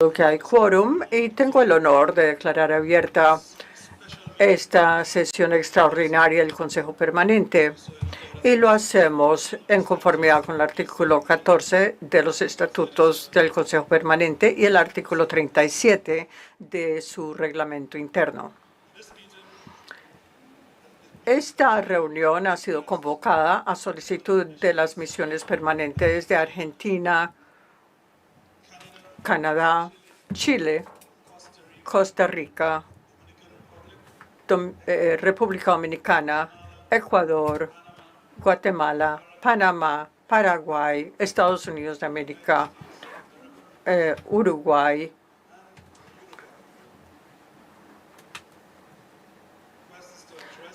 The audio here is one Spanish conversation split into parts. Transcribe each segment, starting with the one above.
Que hay quórum y tengo el honor de declarar abierta esta sesión extraordinaria del Consejo Permanente y lo hacemos en conformidad con el artículo 14 de los estatutos del Consejo Permanente y el artículo 37 de su reglamento interno. Esta reunión ha sido convocada a solicitud de las misiones permanentes de Argentina, Canadá, Chile, Costa Rica, República Dominicana, Ecuador, Guatemala, Panamá, Paraguay, Estados Unidos de América, Uruguay,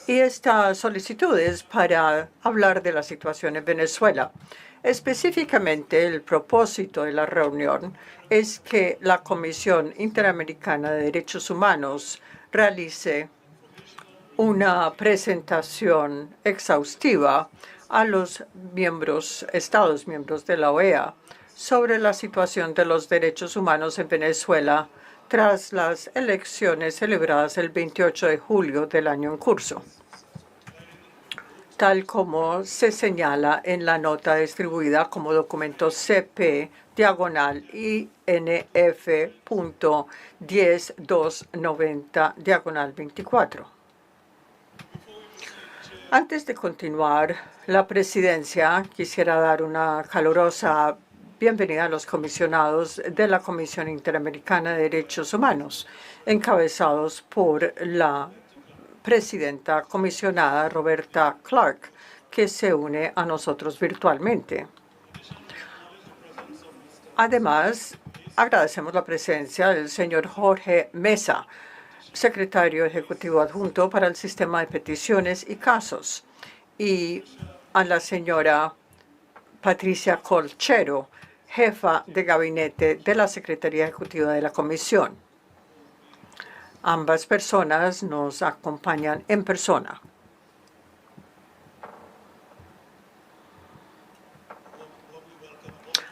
y esta solicitud es para hablar de la situación en Venezuela. Específicamente, el propósito de la reunión es que la Comisión Interamericana de Derechos Humanos realice una presentación exhaustiva a los Estados miembros de la OEA sobre la situación de los derechos humanos en Venezuela tras las elecciones celebradas el 28 de julio del año en curso, tal como se señala en la nota distribuida como documento CP/INF.10290/24. Antes de continuar la presidencia, quisiera dar una calurosa bienvenida a los comisionados de la Comisión Interamericana de Derechos Humanos, encabezados por la presidenta comisionada Roberta Clark, que se une a nosotros virtualmente. Además, agradecemos la presencia del señor Jorge Mesa, secretario ejecutivo adjunto para el sistema de peticiones y casos, y a la señora Patricia Colchero, jefa de gabinete de la Secretaría Ejecutiva de la Comisión. Ambas personas nos acompañan en persona.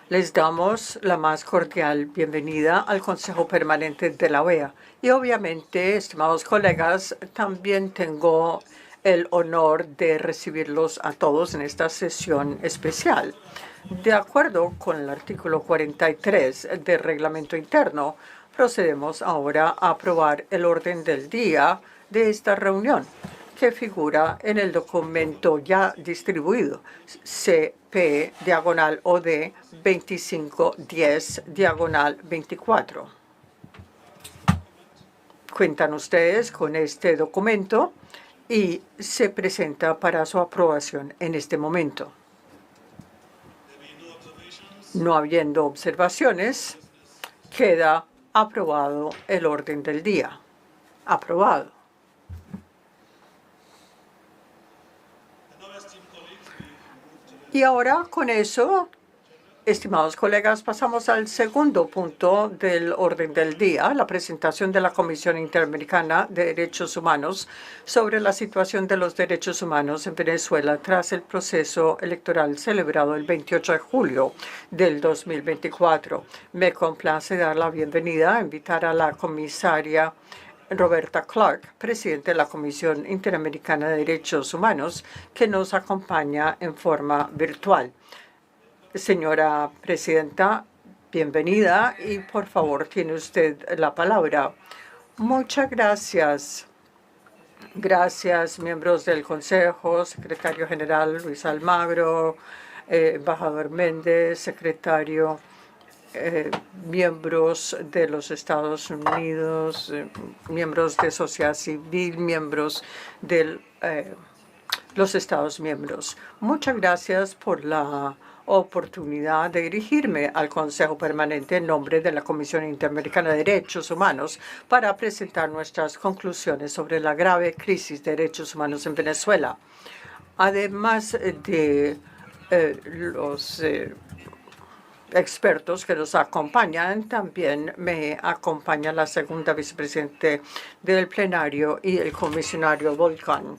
Les damos la más cordial bienvenida al Consejo Permanente de la OEA. Y obviamente, estimados colegas, también tengo el honor de recibirlos a todos en esta sesión especial. De acuerdo con el artículo 43 del reglamento interno, procedemos ahora a aprobar el orden del día de esta reunión, que figura en el documento ya distribuido, CP/OD 2510/24. Cuentan ustedes con este documento y se presenta para su aprobación en este momento. No habiendo observaciones, queda aprobado el orden del día. Aprobado. Y ahora, con eso, estimados colegas, pasamos al segundo punto del orden del día, la presentación de la Comisión Interamericana de Derechos Humanos sobre la situación de los derechos humanos en Venezuela tras el proceso electoral celebrado el 28 de julio del 2024. Me complace dar la bienvenida, invitar a la comisaria Roberta Clark, presidente de la Comisión Interamericana de Derechos Humanos, que nos acompaña en forma virtual. Señora presidenta, bienvenida y por favor tiene usted la palabra. Muchas gracias. Gracias, miembros del Consejo, secretario general Luis Almagro, embajador Méndez, secretario, miembros de los Estados Unidos, miembros de sociedad civil, miembros de los Estados miembros. Muchas gracias por la oportunidad de dirigirme al Consejo Permanente en nombre de la Comisión Interamericana de Derechos Humanos para presentar nuestras conclusiones sobre la grave crisis de derechos humanos en Venezuela. Además de los expertos que nos acompañan, también me acompaña la segunda vicepresidente del plenario y el comisionario Volcán.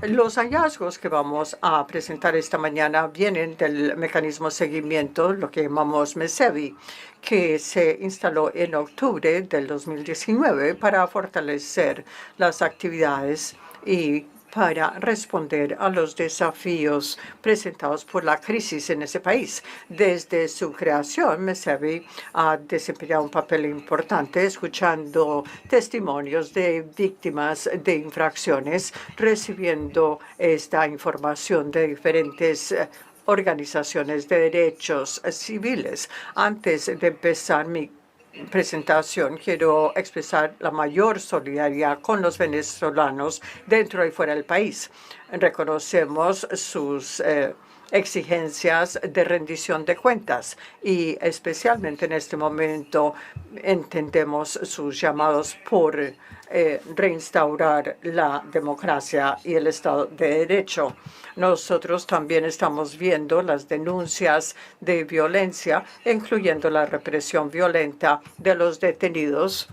Los hallazgos que vamos a presentar esta mañana vienen del mecanismo de seguimiento, lo que llamamos MESEVI, que se instaló en octubre del 2019 para fortalecer las actividades y para responder a los desafíos presentados por la crisis en ese país. Desde su creación, MESEVI ha desempeñado un papel importante escuchando testimonios de víctimas de infracciones, recibiendo esta información de diferentes organizaciones de derechos civiles. Antes de empezar mi presentación, quiero expresar la mayor solidaridad con los venezolanos dentro y fuera del país. Reconocemos sus exigencias de rendición de cuentas y especialmente en este momento entendemos sus llamados por reinstaurar la democracia y el Estado de Derecho. Nosotros también estamos viendo las denuncias de violencia, incluyendo la represión violenta de los detenidos,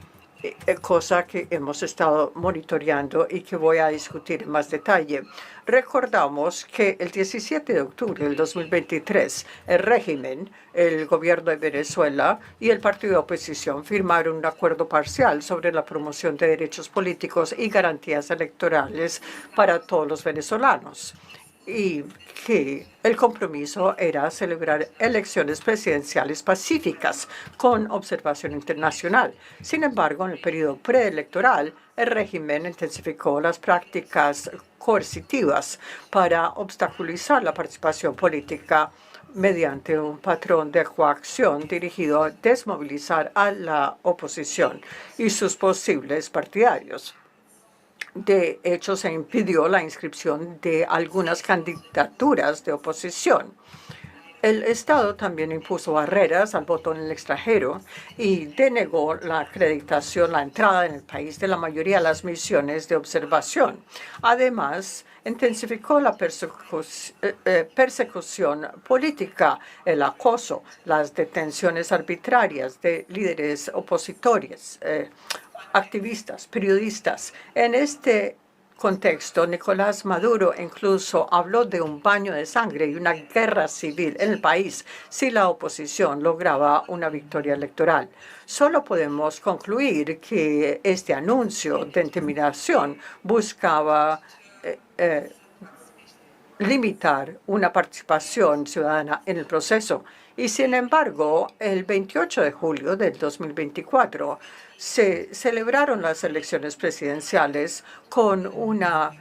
cosa que hemos estado monitoreando y que voy a discutir en más detalle. Recordamos que el 17 de octubre del 2023, el régimen, el gobierno de Venezuela y el partido de oposición firmaron un acuerdo parcial sobre la promoción de derechos políticos y garantías electorales para todos los venezolanos, y que el compromiso era celebrar elecciones presidenciales pacíficas con observación internacional. Sin embargo, en el periodo preelectoral, el régimen intensificó las prácticas coercitivas para obstaculizar la participación política mediante un patrón de coacción dirigido a desmovilizar a la oposición y sus posibles partidarios. De hecho, se impidió la inscripción de algunas candidaturas de oposición. El Estado también impuso barreras al voto en el extranjero y denegó la acreditación, la entrada en el país de la mayoría de las misiones de observación. Además, intensificó la persecución política, el acoso, las detenciones arbitrarias de líderes opositores, activistas, periodistas. En este contexto, Nicolás Maduro incluso habló de un baño de sangre y una guerra civil en el país si la oposición lograba una victoria electoral. Solo podemos concluir que este anuncio de intimidación buscaba limitar una participación ciudadana en el proceso. Y sin embargo, el 28 de julio del 2024 se celebraron las elecciones presidenciales con una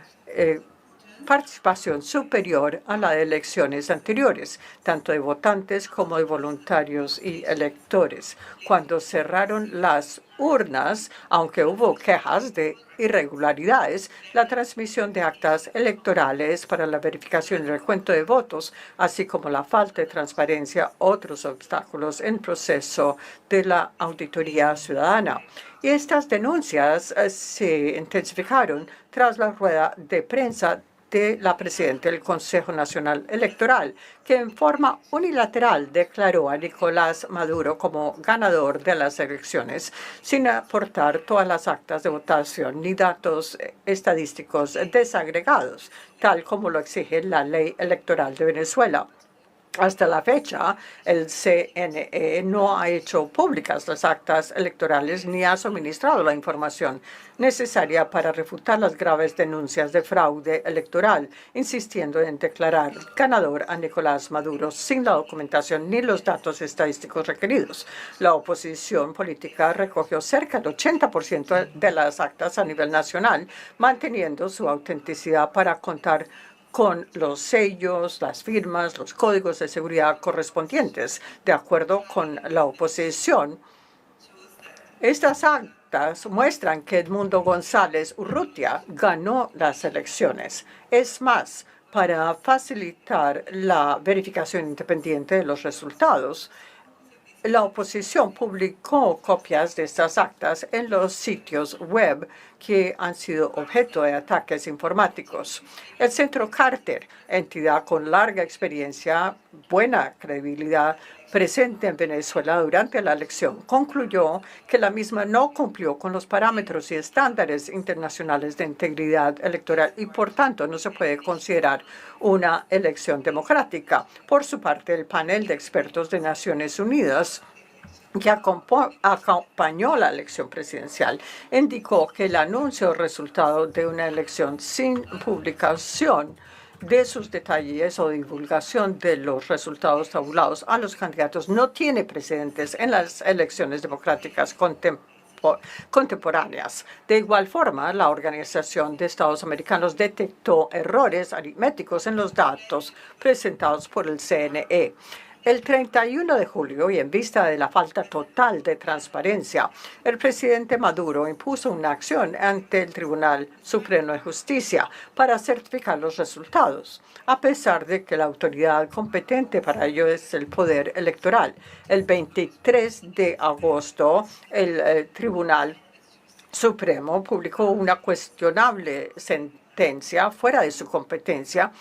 participación superior a la de elecciones anteriores, tanto de votantes como de voluntarios y electores. Cuando cerraron las urnas, aunque hubo quejas de irregularidades, la transmisión de actas electorales para la verificación y recuento de votos, así como la falta de transparencia, otros obstáculos en el proceso de la auditoría ciudadana. Y estas denuncias se intensificaron tras la rueda de prensa de la presidenta del Consejo Nacional Electoral, que en forma unilateral declaró a Nicolás Maduro como ganador de las elecciones, sin aportar todas las actas de votación ni datos estadísticos desagregados, tal como lo exige la ley electoral de Venezuela. Hasta la fecha, el CNE no ha hecho públicas las actas electorales ni ha suministrado la información necesaria para refutar las graves denuncias de fraude electoral, insistiendo en declarar ganador a Nicolás Maduro sin la documentación ni los datos estadísticos requeridos. La oposición política recogió cerca del 80% de las actas a nivel nacional, manteniendo su autenticidad para contar con los sellos, las firmas, los códigos de seguridad correspondientes. De acuerdo con la oposición, estas actas muestran que Edmundo González Urrutia ganó las elecciones. Es más, para facilitar la verificación independiente de los resultados, la oposición publicó copias de estas actas en los sitios web que han sido objeto de ataques informáticos. El Centro Carter, entidad con larga experiencia, buena credibilidad, presente en Venezuela durante la elección concluyó que la misma no cumplió con los parámetros y estándares internacionales de integridad electoral y, por tanto, no se puede considerar una elección democrática. Por su parte, el panel de expertos de Naciones Unidas que acompañó la elección presidencial, indicó que el anuncio o resultado de una elección sin publicación de sus detalles o divulgación de los resultados tabulados a los candidatos no tiene precedentes en las elecciones democráticas contemporáneas. De igual forma, la Organización de Estados Americanos detectó errores aritméticos en los datos presentados por el CNE. El 31 de julio, y en vista de la falta total de transparencia, el presidente Maduro impuso una acción ante el Tribunal Supremo de Justicia para certificar los resultados, a pesar de que la autoridad competente para ello es el Poder Electoral. El 23 de agosto, el Tribunal Supremo publicó una cuestionable sentencia fuera de su competencia,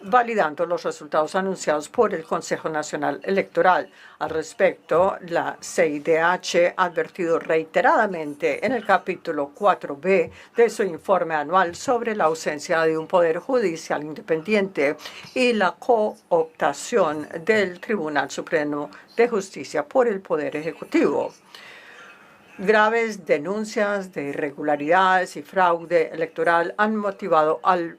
validando los resultados anunciados por el Consejo Nacional Electoral. Al respecto, la CIDH ha advertido reiteradamente en el capítulo 4B de su informe anual sobre la ausencia de un poder judicial independiente y la cooptación del Tribunal Supremo de Justicia por el Poder Ejecutivo. Graves denuncias de irregularidades y fraude electoral han motivado al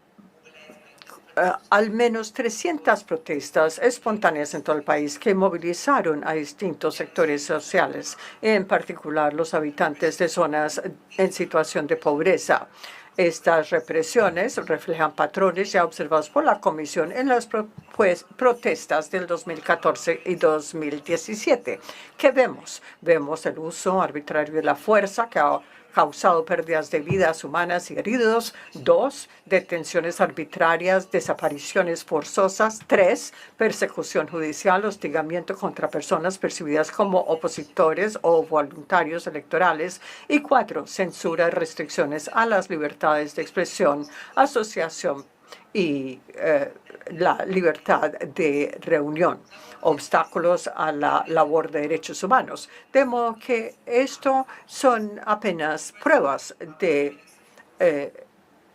menos 300 protestas espontáneas en todo el país que movilizaron a distintos sectores sociales, en particular los habitantes de zonas en situación de pobreza. Estas represiones reflejan patrones ya observados por la Comisión en las protestas del 2014 y 2017. ¿Qué vemos? Vemos el uso arbitrario de la fuerza que ha causado pérdidas de vidas humanas y heridos. 2, detenciones arbitrarias, desapariciones forzosas. 3, persecución judicial, hostigamiento contra personas percibidas como opositores o voluntarios electorales. Y 4, censura y restricciones a las libertades de expresión, asociación y la libertad de reunión, obstáculos a la labor de derechos humanos. De modo que esto son apenas pruebas de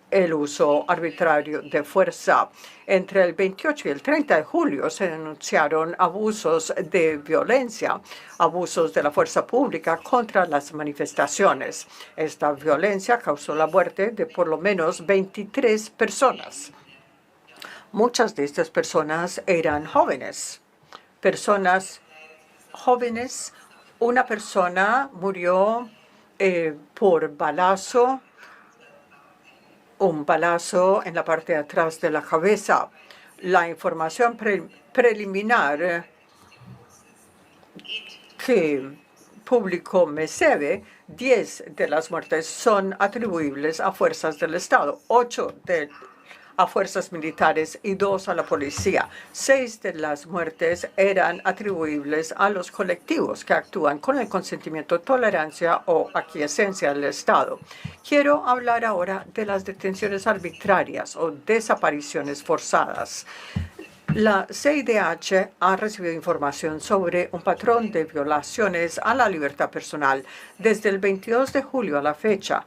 el uso arbitrario de fuerza. Entre el 28 y el 30 de julio se denunciaron abusos de violencia, abusos de la fuerza pública contra las manifestaciones. Esta violencia causó la muerte de por lo menos 23 personas. Muchas de estas personas eran jóvenes. Una persona murió por balazo, un balazo en la parte de atrás de la cabeza. La información preliminar que publicó MESEVE, 10 de las muertes son atribuibles a fuerzas del Estado, 8 a fuerzas militares y 2 a la policía. 6 de las muertes eran atribuibles a los colectivos que actúan con el consentimiento, tolerancia o aquiescencia del Estado. Quiero hablar ahora de las detenciones arbitrarias o desapariciones forzadas. La CIDH ha recibido información sobre un patrón de violaciones a la libertad personal. Desde el 22 de julio a la fecha,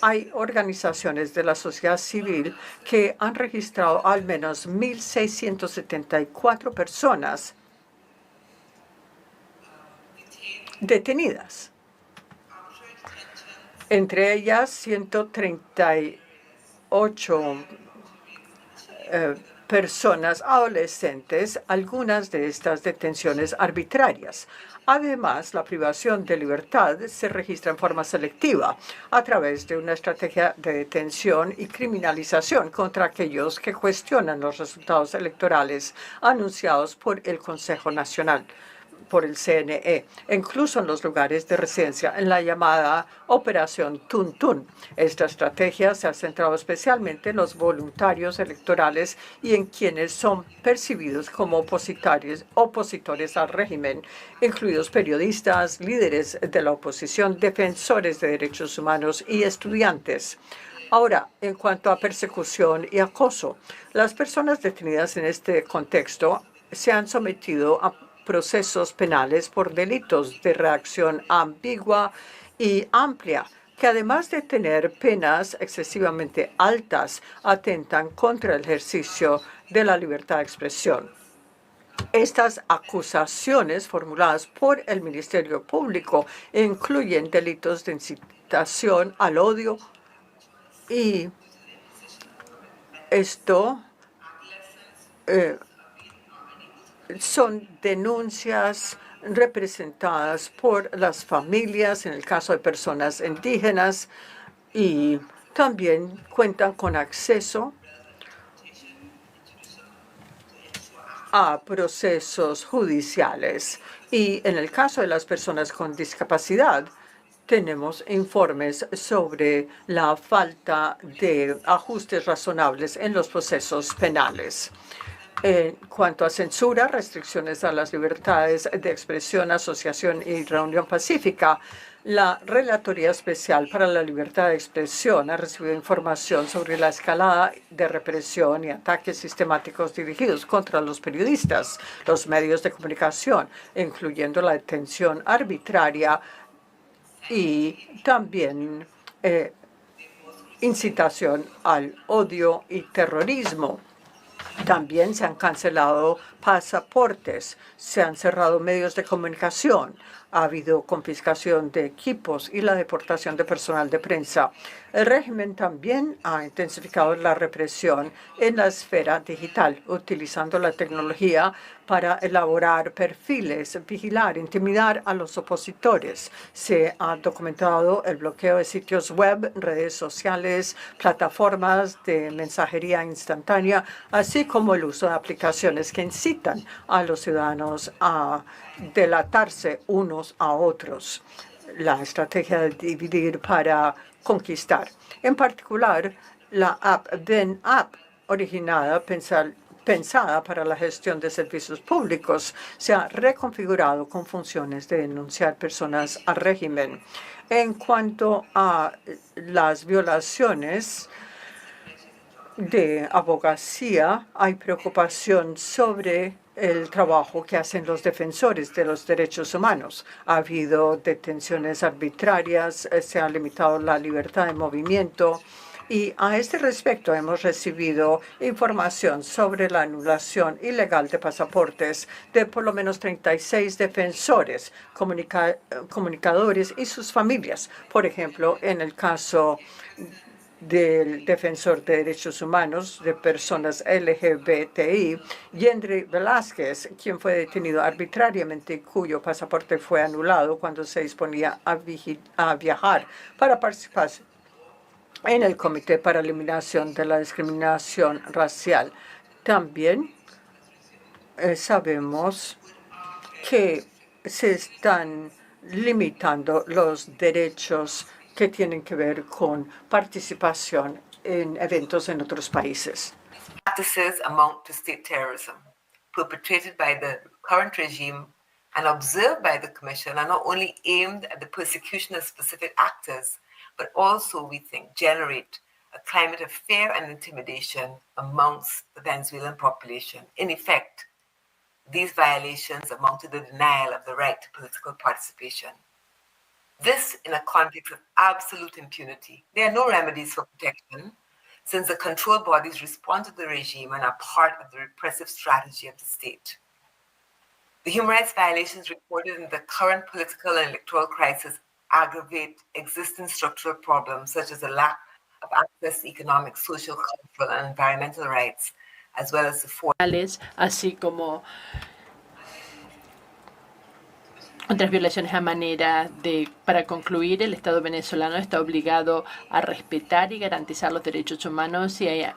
hay organizaciones de la sociedad civil que han registrado al menos 1.674 personas detenidas. Entre ellas, 138 personas adolescentes, algunas de estas detenciones arbitrarias. Además, la privación de libertad se registra en forma selectiva a través de una estrategia de detención y criminalización contra aquellos que cuestionan los resultados electorales anunciados por el Consejo Nacional, por el CNE, incluso en los lugares de residencia, en la llamada Operación Tuntún. Esta estrategia se ha centrado especialmente en los voluntarios electorales y en quienes son percibidos como opositores al régimen, incluidos periodistas, líderes de la oposición, defensores de derechos humanos y estudiantes. Ahora, en cuanto a persecución y acoso, las personas detenidas en este contexto se han sometido a procesos penales por delitos de reacción ambigua y amplia, que además de tener penas excesivamente altas, atentan contra el ejercicio de la libertad de expresión. Estas acusaciones formuladas por el Ministerio Público incluyen delitos de incitación al odio y esto son denuncias representadas por las familias, en el caso de personas indígenas, y también cuentan con acceso a procesos judiciales. Y en el caso de las personas con discapacidad, tenemos informes sobre la falta de ajustes razonables en los procesos penales. En cuanto a censura, restricciones a las libertades de expresión, asociación y reunión pacífica, la Relatoría Especial para la Libertad de Expresión ha recibido información sobre la escalada de represión y ataques sistemáticos dirigidos contra los periodistas, los medios de comunicación, incluyendo la detención arbitraria y también incitación al odio y terrorismo. También se han cancelado pasaportes, se han cerrado medios de comunicación, ha habido confiscación de equipos y la deportación de personal de prensa. El régimen también ha intensificado la represión en la esfera digital, utilizando la tecnología para elaborar perfiles, vigilar, intimidar a los opositores. Se ha documentado el bloqueo de sitios web, redes sociales, plataformas de mensajería instantánea, así como el uso de aplicaciones que incitan a los ciudadanos a delatarse unos a otros. La estrategia de dividir para conquistar. En particular, la app Then App, originada, pensada para la gestión de servicios públicos, se ha reconfigurado con funciones de denunciar personas al régimen. En cuanto a las violaciones de abogacía, hay preocupación sobre el trabajo que hacen los defensores de los derechos humanos. Ha habido detenciones arbitrarias, se ha limitado la libertad de movimiento. Y a este respecto hemos recibido información sobre la anulación ilegal de pasaportes de por lo menos 36 defensores, comunicadores y sus familias. Por ejemplo, en el caso del defensor de derechos humanos de personas LGBTI, Yendri Velázquez, quien fue detenido arbitrariamente y cuyo pasaporte fue anulado cuando se disponía a viajar para participar en el Comité para Eliminación de la Discriminación Racial. También sabemos que se están limitando los derechos que tienen que ver con participación en eventos en otros países. Practices amount to state terrorism perpetrated by the current regime and observed by the Commission are not only aimed at the persecution of specific actors, but also, we think, generate a climate of fear and intimidation amongst the Venezuelan population. In effect, these violations amount to the denial of the right to political participation. This in a context of absolute impunity. There are no remedies for protection, since the control bodies respond to the regime and are part of the repressive strategy of the state. The human rights violations reported in the current political and electoral crisis aggravate existing structural problems such as the lack of access to economic, social, cultural, and environmental rights, as well as the así como otras violaciones a manera de, para concluir, el Estado venezolano está obligado a respetar y garantizar los derechos humanos y a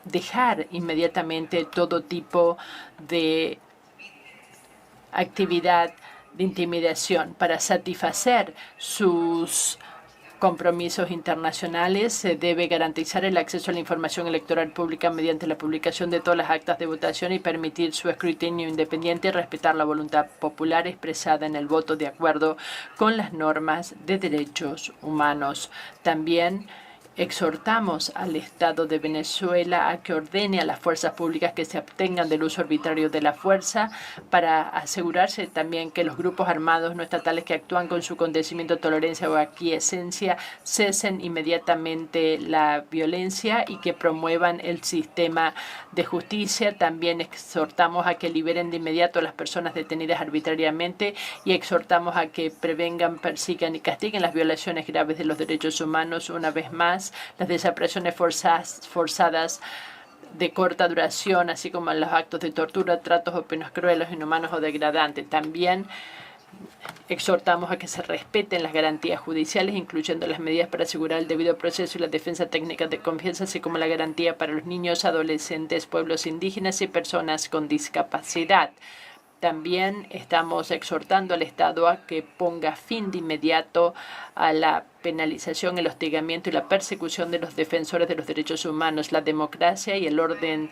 dejar inmediatamente todo tipo de actividad de intimidación para satisfacer sus compromisos internacionales. Se debe garantizar el acceso a la información electoral pública mediante la publicación de todas las actas de votación y permitir su escrutinio independiente y respetar la voluntad popular expresada en el voto de acuerdo con las normas de derechos humanos. También Exhortamos al Estado de Venezuela a que ordene a las fuerzas públicas que se abstengan del uso arbitrario de la fuerza para asegurarse también que los grupos armados no estatales que actúan con su condescendimiento, tolerancia o aquiescencia cesen inmediatamente la violencia y que promuevan el sistema de justicia. También exhortamos a que liberen de inmediato a las personas detenidas arbitrariamente y exhortamos a que prevengan, persigan y castiguen las violaciones graves de los derechos humanos. Una vez más, las desapariciones forzadas de corta duración, así como los actos de tortura, tratos o penas crueles, inhumanos o degradantes. También exhortamos a que se respeten las garantías judiciales, incluyendo las medidas para asegurar el debido proceso y la defensa técnica de confianza, así como la garantía para los niños, adolescentes, pueblos indígenas y personas con discapacidad. También estamos exhortando al Estado a que ponga fin de inmediato a la penalización, el hostigamiento y la persecución de los defensores de los derechos humanos. La democracia y el orden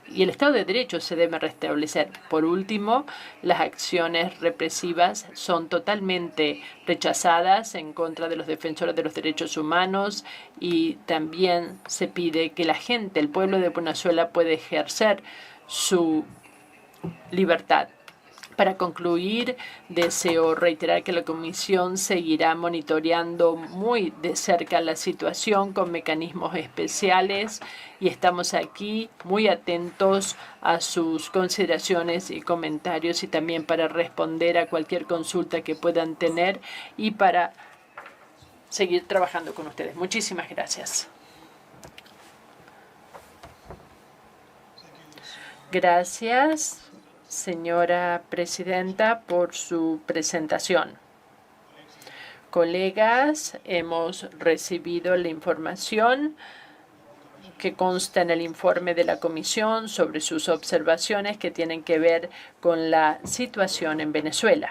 y el Estado de Derecho se deben restablecer. Por último, las acciones represivas son totalmente rechazadas en contra de los defensores de los derechos humanos y también se pide que la gente, el pueblo de Venezuela, pueda ejercer su libertad. Para concluir, deseo reiterar que la Comisión seguirá monitoreando muy de cerca la situación con mecanismos especiales y estamos aquí muy atentos a sus consideraciones y comentarios y también para responder a cualquier consulta que puedan tener y para seguir trabajando con ustedes. Muchísimas gracias. Gracias, señora presidenta, por su presentación. Colegas, hemos recibido la información que consta en el informe de la Comisión sobre sus observaciones que tienen que ver con la situación en Venezuela.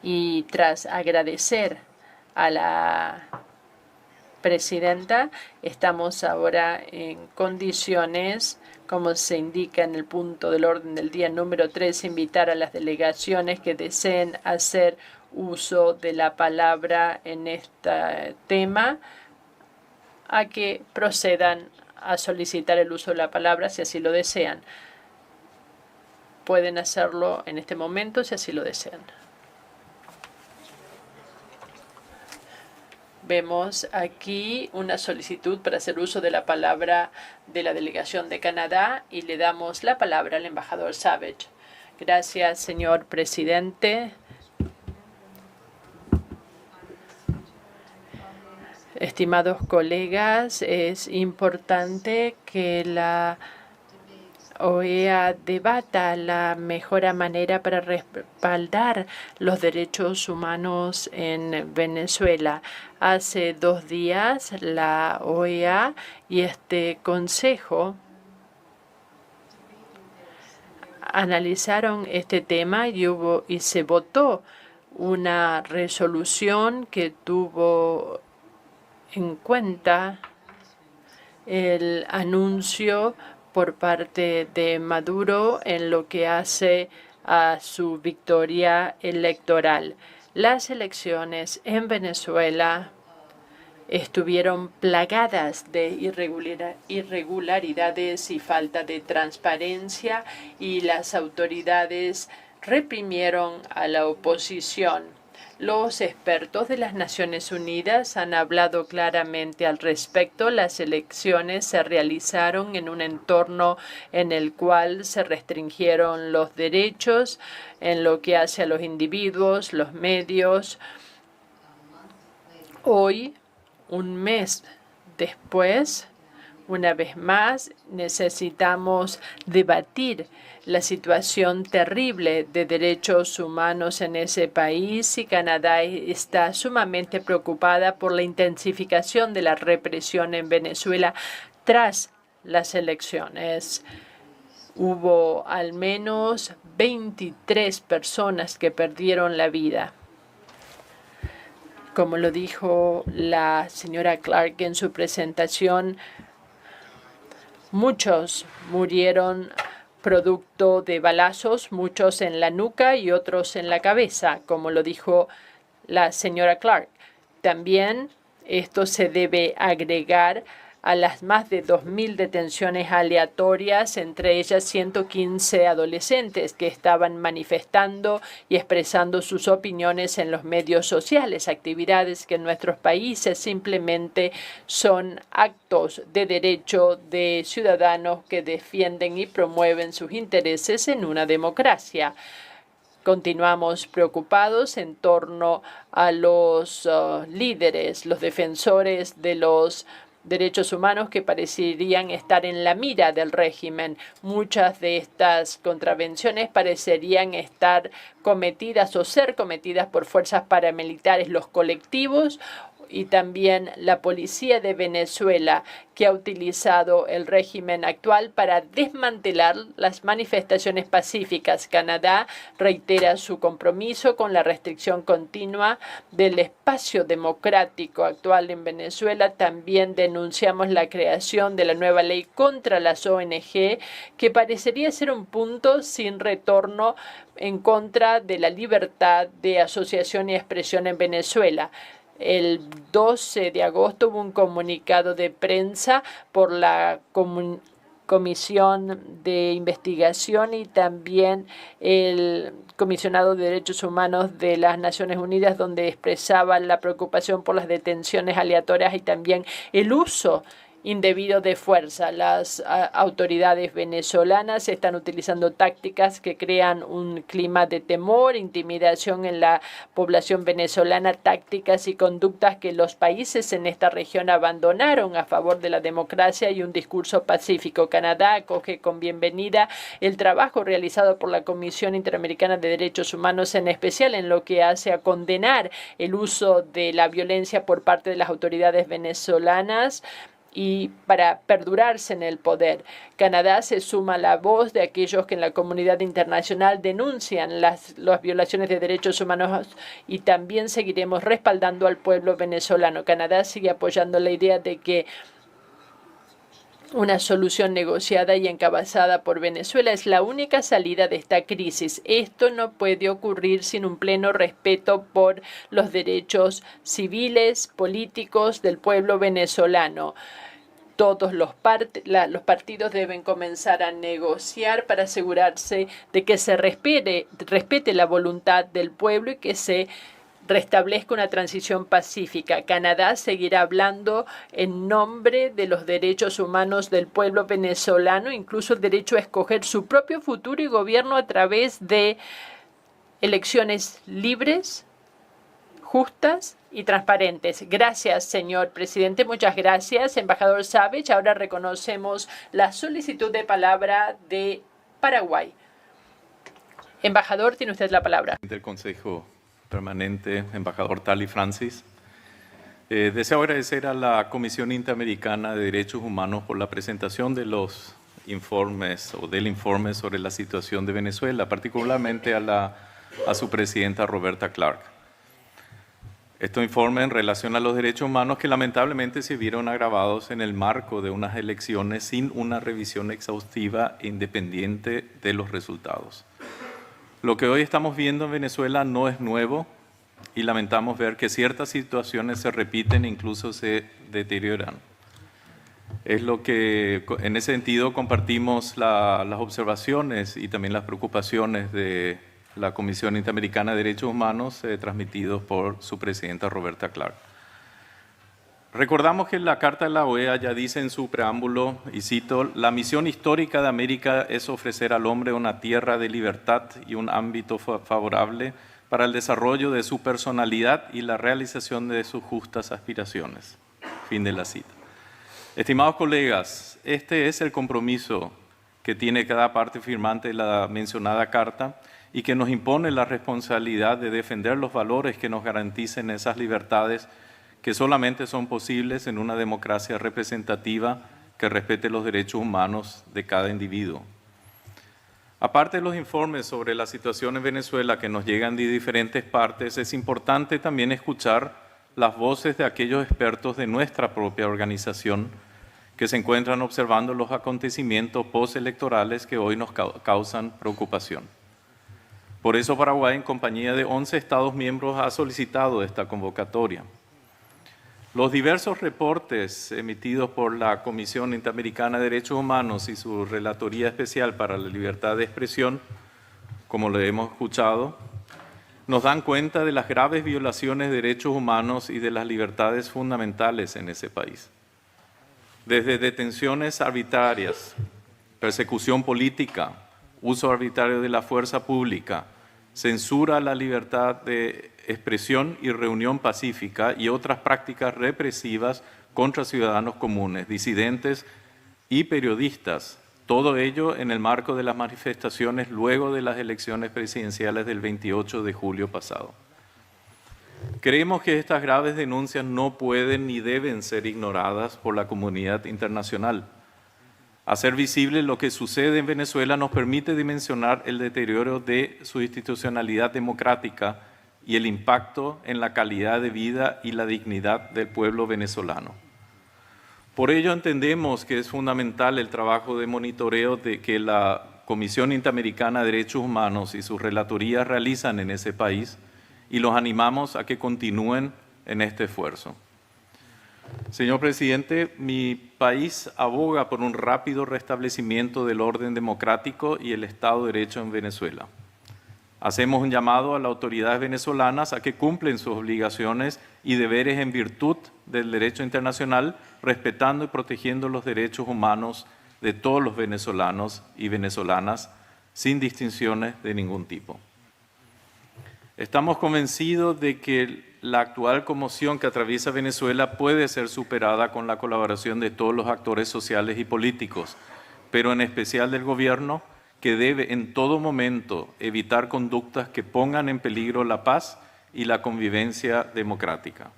Y tras agradecer a la presidenta, estamos ahora en condiciones, como se indica en el punto del orden del día número 3, invitar a las delegaciones que deseen hacer uso de la palabra en este tema a que procedan a solicitar el uso de la palabra si así lo desean. Pueden hacerlo en este momento si así lo desean. Vemos aquí una solicitud para hacer uso de la palabra de la delegación de Canadá y le damos la palabra al embajador Savage. Gracias, señor presidente. Estimados colegas, es importante que la OEA debata la mejor manera para respaldar los derechos humanos en Venezuela. Hace 2 días, la OEA y este Consejo analizaron este tema y se votó una resolución que tuvo en cuenta el anuncio por parte de Maduro en lo que hace a su victoria electoral. Las elecciones en Venezuela estuvieron plagadas de irregularidades y falta de transparencia y las autoridades reprimieron a la oposición. Los expertos de las Naciones Unidas han hablado claramente al respecto. Las elecciones se realizaron en un entorno en el cual se restringieron los derechos en lo que hace a los individuos, los medios. Hoy, un mes después, una vez más, necesitamos debatir la situación terrible de derechos humanos en ese país y Canadá está sumamente preocupada por la intensificación de la represión en Venezuela tras las elecciones. Hubo al menos 23 personas que perdieron la vida. Como lo dijo la señora Clark en su presentación, muchos murieron producto de balazos, muchos en la nuca y otros en la cabeza, como lo dijo la señora Clark. También Esto se debe agregar a las más de 2.000 detenciones aleatorias, entre ellas 115 adolescentes que estaban manifestando y expresando sus opiniones en los medios sociales, actividades que en nuestros países simplemente son actos de derecho de ciudadanos que defienden y promueven sus intereses en una democracia. Continuamos preocupados en torno a los líderes, los defensores de los derechos humanos que parecerían estar en la mira del régimen. Muchas de estas contravenciones parecerían estar cometidas o ser cometidas por fuerzas paramilitares, los colectivos y también la policía de Venezuela, que ha utilizado el régimen actual para desmantelar las manifestaciones pacíficas. Canadá reitera su compromiso con la restricción continua del espacio democrático actual en Venezuela. También denunciamos la creación de la nueva ley contra las ONG, que parecería ser un punto sin retorno en contra de la libertad de asociación y expresión en Venezuela. El 12 de agosto hubo un comunicado de prensa por la Comisión de Investigación y también el Comisionado de Derechos Humanos de las Naciones Unidas, donde expresaba la preocupación por las detenciones aleatorias y también el uso indebido de fuerza. Las autoridades venezolanas están utilizando tácticas que crean un clima de temor, intimidación en la población venezolana, tácticas y conductas que los países en esta región abandonaron a favor de la democracia y un discurso pacífico. Canadá acoge con bienvenida el trabajo realizado por la Comisión Interamericana de Derechos Humanos, en especial en lo que hace a condenar el uso de la violencia por parte de las autoridades venezolanas y para perdurarse en el poder. Canadá se suma a la voz de aquellos que en la comunidad internacional denuncian las violaciones de derechos humanos y también seguiremos respaldando al pueblo venezolano. Canadá sigue apoyando la idea de que una solución negociada y encabezada por Venezuela es la única salida de esta crisis. Esto no puede ocurrir sin un pleno respeto por los derechos civiles, políticos del pueblo venezolano. Todos los partidos deben comenzar a negociar para asegurarse de que se respete la voluntad del pueblo y que se restablezca una transición pacífica. Canadá seguirá hablando en nombre de los derechos humanos del pueblo venezolano, incluso el derecho a escoger su propio futuro y gobierno a través de elecciones libres, justas y transparentes. Gracias, señor presidente. Muchas gracias, embajador Savage. Ahora reconocemos la solicitud de palabra de Paraguay. Embajador, tiene usted la palabra. Del Consejo Permanente, embajador Tali Francis. Deseo agradecer a la Comisión Interamericana de Derechos Humanos por la presentación de los informes o del informe sobre la situación de Venezuela, particularmente a su presidenta Roberta Clark. Este informe en relación a los derechos humanos que lamentablemente se vieron agravados en el marco de unas elecciones sin una revisión exhaustiva e independiente de los resultados. Lo que hoy estamos viendo en Venezuela no es nuevo y lamentamos ver que ciertas situaciones se repiten e incluso se deterioran. Es lo que, en ese sentido, compartimos las observaciones y también las preocupaciones de la Comisión Interamericana de Derechos Humanos transmitidos por su presidenta Roberta Clark. Recordamos que la Carta de la OEA ya dice en su preámbulo, y cito, la misión histórica de América es ofrecer al hombre una tierra de libertad y un ámbito favorable para el desarrollo de su personalidad y la realización de sus justas aspiraciones. Fin de la cita. Estimados colegas, este es el compromiso que tiene cada parte firmante de la mencionada Carta y que nos impone la responsabilidad de defender los valores que nos garanticen esas libertades que solamente son posibles en una democracia representativa que respete los derechos humanos de cada individuo. Aparte de los informes sobre la situación en Venezuela que nos llegan de diferentes partes, es importante también escuchar las voces de aquellos expertos de nuestra propia organización que se encuentran observando los acontecimientos postelectorales que hoy nos causan preocupación. Por eso Paraguay, en compañía de 11 Estados miembros, ha solicitado esta convocatoria. Los diversos reportes emitidos por la Comisión Interamericana de Derechos Humanos y su Relatoría Especial para la Libertad de Expresión, como lo hemos escuchado, nos dan cuenta de las graves violaciones de derechos humanos y de las libertades fundamentales en ese país. Desde detenciones arbitrarias, persecución política, uso arbitrario de la fuerza pública, censura a la libertad de expresión y reunión pacífica y otras prácticas represivas contra ciudadanos comunes, disidentes y periodistas. Todo ello en el marco de las manifestaciones luego de las elecciones presidenciales del 28 de julio pasado. Creemos que estas graves denuncias no pueden ni deben ser ignoradas por la comunidad internacional. Hacer visible lo que sucede en Venezuela nos permite dimensionar el deterioro de su institucionalidad democrática y el impacto en la calidad de vida y la dignidad del pueblo venezolano. Por ello entendemos que es fundamental el trabajo de monitoreo de que la Comisión Interamericana de Derechos Humanos y sus relatorías realizan en ese país y los animamos a que continúen en este esfuerzo. Señor presidente, mi país aboga por un rápido restablecimiento del orden democrático y el Estado de Derecho en Venezuela. Hacemos un llamado a las autoridades venezolanas a que cumplen sus obligaciones y deberes en virtud del derecho internacional, respetando y protegiendo los derechos humanos de todos los venezolanos y venezolanas, sin distinciones de ningún tipo. Estamos convencidos de que la actual conmoción que atraviesa Venezuela puede ser superada con la colaboración de todos los actores sociales y políticos, pero en especial del gobierno, que debe en todo momento evitar conductas que pongan en peligro la paz y la convivencia democrática.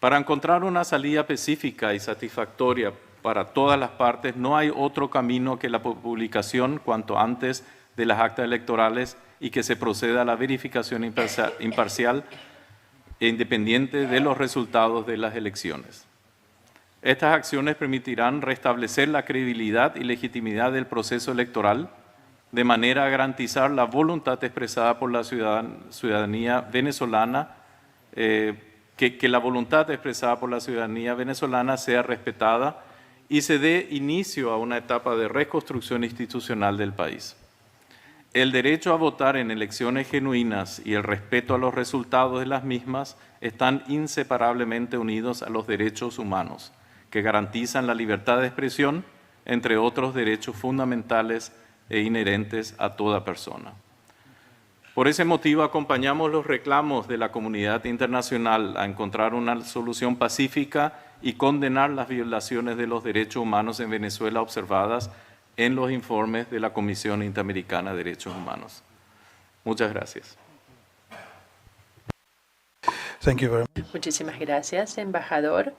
Para encontrar una salida pacífica y satisfactoria para todas las partes, no hay otro camino que la publicación cuanto antes de las actas electorales y que se proceda a la verificación imparcial e independiente de los resultados de las elecciones. Estas acciones permitirán restablecer la credibilidad y legitimidad del proceso electoral de manera a garantizar la voluntad expresada por la ciudadanía venezolana, que la voluntad expresada por la ciudadanía venezolana sea respetada y se dé inicio a una etapa de reconstrucción institucional del país. El derecho a votar en elecciones genuinas y el respeto a los resultados de las mismas están inseparablemente unidos a los derechos humanos, que garantizan la libertad de expresión, entre otros derechos fundamentales e inherentes a toda persona. Por ese motivo, acompañamos los reclamos de la comunidad internacional a encontrar una solución pacífica y condenar las violaciones de los derechos humanos en Venezuela observadas en los informes de la Comisión Interamericana de Derechos Humanos. Muchas gracias. Muchísimas gracias, embajador.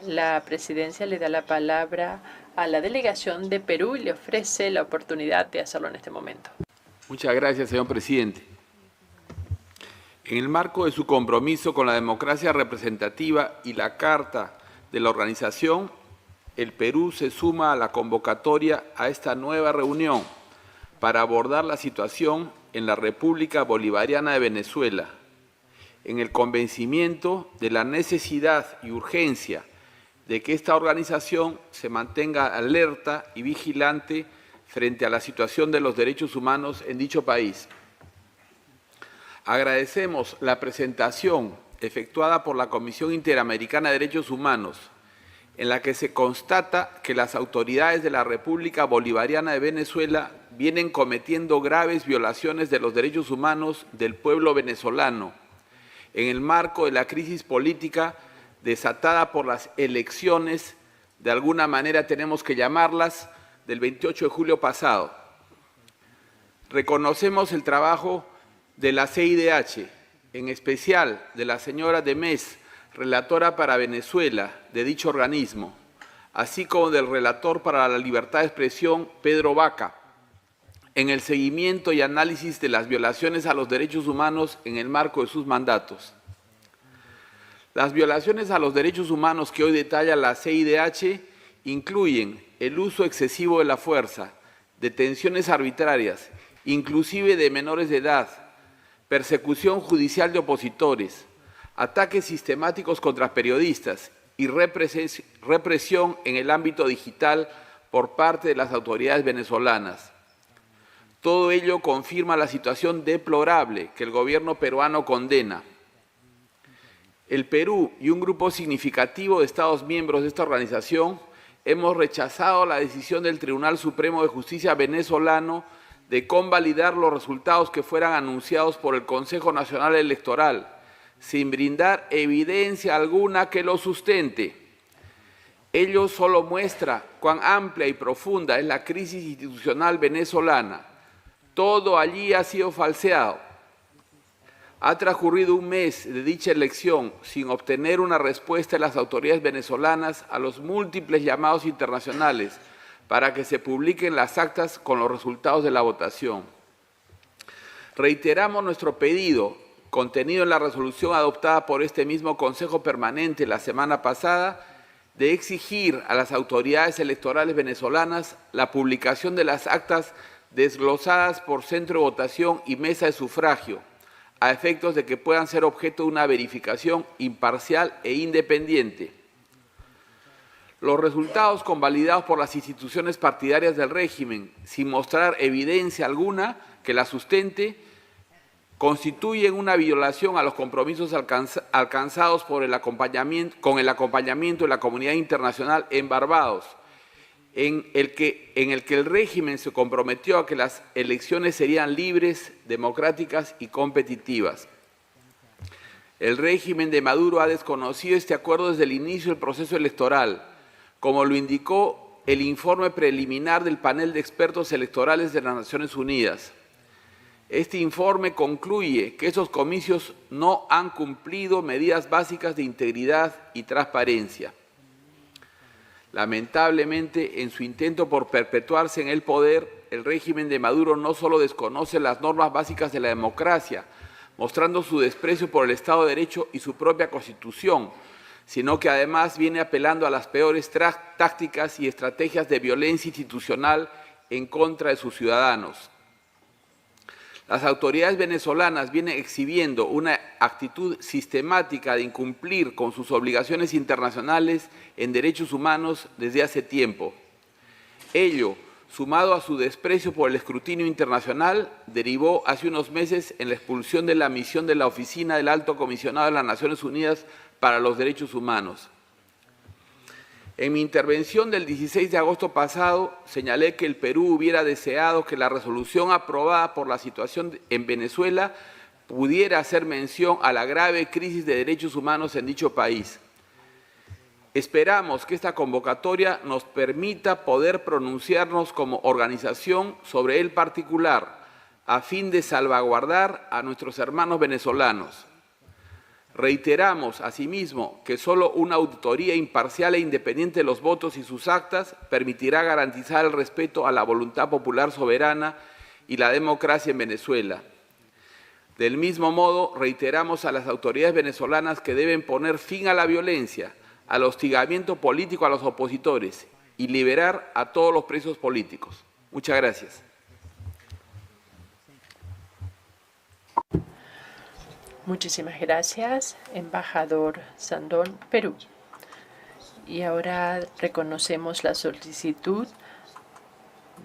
La presidencia le da la palabra a la delegación de Perú y le ofrece la oportunidad de hacerlo en este momento. Muchas gracias, señor presidente. En el marco de su compromiso con la democracia representativa y la Carta de la organización, el Perú se suma a la convocatoria a esta nueva reunión para abordar la situación en la República Bolivariana de Venezuela, en el convencimiento de la necesidad y urgencia de que esta organización se mantenga alerta y vigilante frente a la situación de los derechos humanos en dicho país. Agradecemos la presentación efectuada por la Comisión Interamericana de Derechos Humanos, en la que se constata que las autoridades de la República Bolivariana de Venezuela vienen cometiendo graves violaciones de los derechos humanos del pueblo venezolano, en el marco de la crisis política desatada por las elecciones, de alguna manera tenemos que llamarlas, del 28 de julio pasado. Reconocemos el trabajo de la CIDH, en especial de la señora Demés, relatora para Venezuela de dicho organismo, así como del relator para la libertad de expresión, Pedro Vaca, en el seguimiento y análisis de las violaciones a los derechos humanos en el marco de sus mandatos. Las violaciones a los derechos humanos que hoy detalla la CIDH incluyen el uso excesivo de la fuerza, detenciones arbitrarias, inclusive de menores de edad, persecución judicial de opositores, ataques sistemáticos contra periodistas y represión en el ámbito digital por parte de las autoridades venezolanas. Todo ello confirma la situación deplorable que el gobierno peruano condena. El Perú y un grupo significativo de Estados miembros de esta organización hemos rechazado la decisión del Tribunal Supremo de Justicia venezolano de convalidar los resultados que fueran anunciados por el Consejo Nacional Electoral, sin brindar evidencia alguna que lo sustente. Ello solo muestra cuán amplia y profunda es la crisis institucional venezolana. Todo allí ha sido falseado. Ha transcurrido un mes de dicha elección sin obtener una respuesta de las autoridades venezolanas a los múltiples llamados internacionales para que se publiquen las actas con los resultados de la votación. Reiteramos nuestro pedido, contenido en la resolución adoptada por este mismo Consejo Permanente la semana pasada, de exigir a las autoridades electorales venezolanas la publicación de las actas desglosadas por centro de votación y mesa de sufragio, a efectos de que puedan ser objeto de una verificación imparcial e independiente. Los resultados convalidados por las instituciones partidarias del régimen, sin mostrar evidencia alguna que la sustente, constituyen una violación a los compromisos alcanzados con el acompañamiento de la comunidad internacional en Barbados, en el que el régimen se comprometió a que las elecciones serían libres, democráticas y competitivas. El régimen de Maduro ha desconocido este acuerdo desde el inicio del proceso electoral, como lo indicó el informe preliminar del panel de expertos electorales de las Naciones Unidas. Este informe concluye que esos comicios no han cumplido medidas básicas de integridad y transparencia. Lamentablemente, en su intento por perpetuarse en el poder, el régimen de Maduro no solo desconoce las normas básicas de la democracia, mostrando su desprecio por el Estado de Derecho y su propia Constitución, sino que además viene apelando a las peores tácticas y estrategias de violencia institucional en contra de sus ciudadanos. Las autoridades venezolanas vienen exhibiendo una actitud sistemática de incumplir con sus obligaciones internacionales en derechos humanos desde hace tiempo. Ello, sumado a su desprecio por el escrutinio internacional, derivó hace unos meses en la expulsión de la misión de la Oficina del Alto Comisionado de las Naciones Unidas para los Derechos Humanos. En mi intervención del 16 de agosto pasado, señalé que el Perú hubiera deseado que la resolución aprobada por la situación en Venezuela pudiera hacer mención a la grave crisis de derechos humanos en dicho país. Esperamos que esta convocatoria nos permita poder pronunciarnos como organización sobre el particular, a fin de salvaguardar a nuestros hermanos venezolanos. Reiteramos, asimismo, que solo una auditoría imparcial e independiente de los votos y sus actas permitirá garantizar el respeto a la voluntad popular soberana y la democracia en Venezuela. Del mismo modo, reiteramos a las autoridades venezolanas que deben poner fin a la violencia, al hostigamiento político a los opositores y liberar a todos los presos políticos. Muchas gracias. Muchísimas gracias, embajador Sandón, Perú. Y ahora reconocemos la solicitud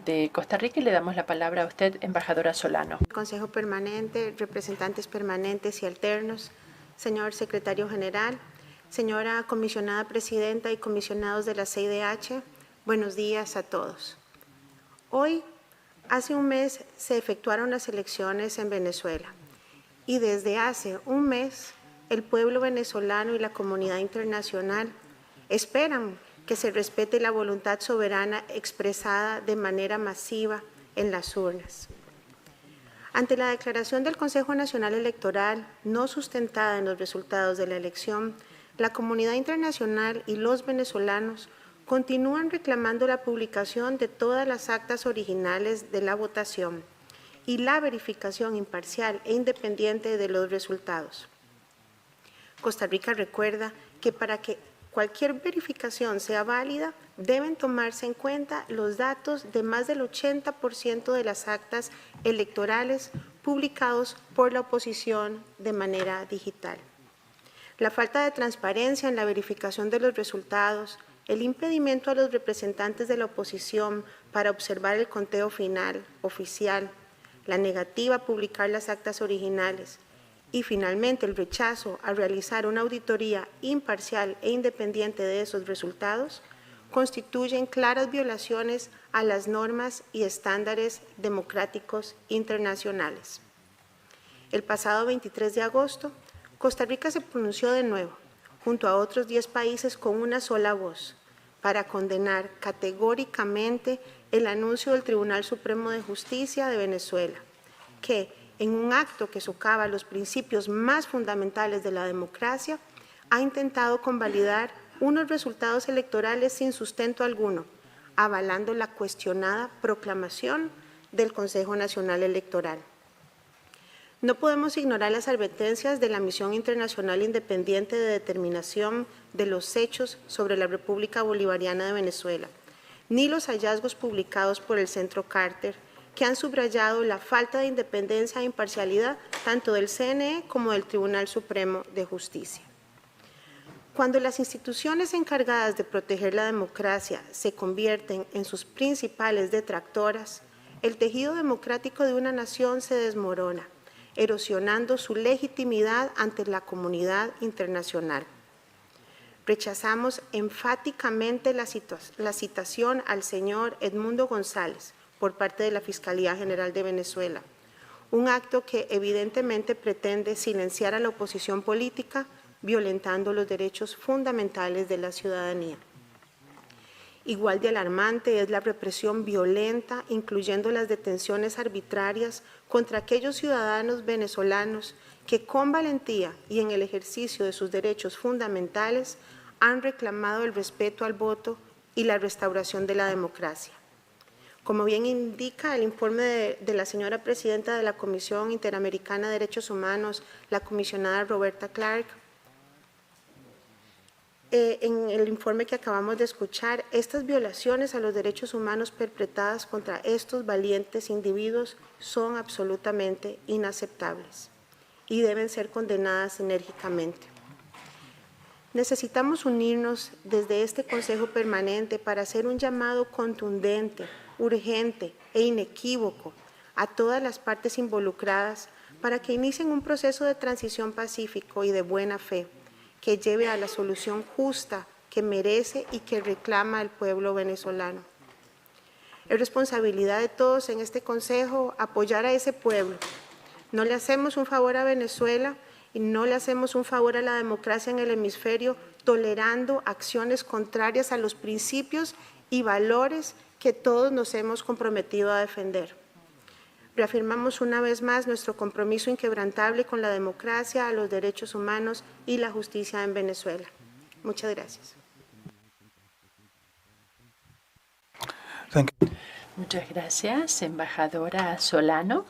de Costa Rica y le damos la palabra a usted, embajadora Solano. Consejo Permanente, representantes permanentes y alternos, señor secretario general, señora comisionada presidenta y comisionados de la CIDH, buenos días a todos. Hoy, hace un mes, se efectuaron las elecciones en Venezuela. Y desde hace un mes, el pueblo venezolano y la comunidad internacional esperan que se respete la voluntad soberana expresada de manera masiva en las urnas. Ante la declaración del Consejo Nacional Electoral no sustentada en los resultados de la elección, la comunidad internacional y los venezolanos continúan reclamando la publicación de todas las actas originales de la votación y la verificación imparcial e independiente de los resultados. Costa Rica recuerda que para que cualquier verificación sea válida, deben tomarse en cuenta los datos de más del 80% de las actas electorales publicados por la oposición de manera digital. La falta de transparencia en la verificación de los resultados, el impedimento a los representantes de la oposición para observar el conteo final, oficial, la negativa a publicar las actas originales y finalmente el rechazo a realizar una auditoría imparcial e independiente de esos resultados constituyen claras violaciones a las normas y estándares democráticos internacionales. El pasado 23 de agosto, Costa Rica se pronunció de nuevo, junto a otros 10 países con una sola voz, para condenar categóricamente el anuncio del Tribunal Supremo de Justicia de Venezuela, que, en un acto que socava los principios más fundamentales de la democracia, ha intentado convalidar unos resultados electorales sin sustento alguno, avalando la cuestionada proclamación del Consejo Nacional Electoral. No podemos ignorar las advertencias de la Misión Internacional Independiente de Determinación de los Hechos sobre la República Bolivariana de Venezuela, ni los hallazgos publicados por el Centro Carter, que han subrayado la falta de independencia e imparcialidad tanto del CNE como del Tribunal Supremo de Justicia. Cuando las instituciones encargadas de proteger la democracia se convierten en sus principales detractoras, el tejido democrático de una nación se desmorona, erosionando su legitimidad ante la comunidad internacional. Rechazamos enfáticamente la citación al señor Edmundo González por parte de la Fiscalía General de Venezuela, un acto que evidentemente pretende silenciar a la oposición política, violentando los derechos fundamentales de la ciudadanía. Igual de alarmante es la represión violenta, incluyendo las detenciones arbitrarias contra aquellos ciudadanos venezolanos que con valentía y en el ejercicio de sus derechos fundamentales han reclamado el respeto al voto y la restauración de la democracia. Como bien indica el informe de la señora presidenta de la Comisión Interamericana de Derechos Humanos, la comisionada Roberta Clark, en el informe que acabamos de escuchar, estas violaciones a los derechos humanos perpetradas contra estos valientes individuos son absolutamente inaceptables y deben ser condenadas enérgicamente. Necesitamos unirnos desde este Consejo Permanente para hacer un llamado contundente, urgente e inequívoco a todas las partes involucradas para que inicien un proceso de transición pacífico y de buena fe que lleve a la solución justa que merece y que reclama el pueblo venezolano. Es responsabilidad de todos en este Consejo apoyar a ese pueblo. No le hacemos un favor a Venezuela y no le hacemos un favor a la democracia en el hemisferio tolerando acciones contrarias a los principios y valores que todos nos hemos comprometido a defender. Reafirmamos una vez más nuestro compromiso inquebrantable con la democracia, los derechos humanos y la justicia en Venezuela. Muchas gracias. Muchas gracias, embajadora Solano.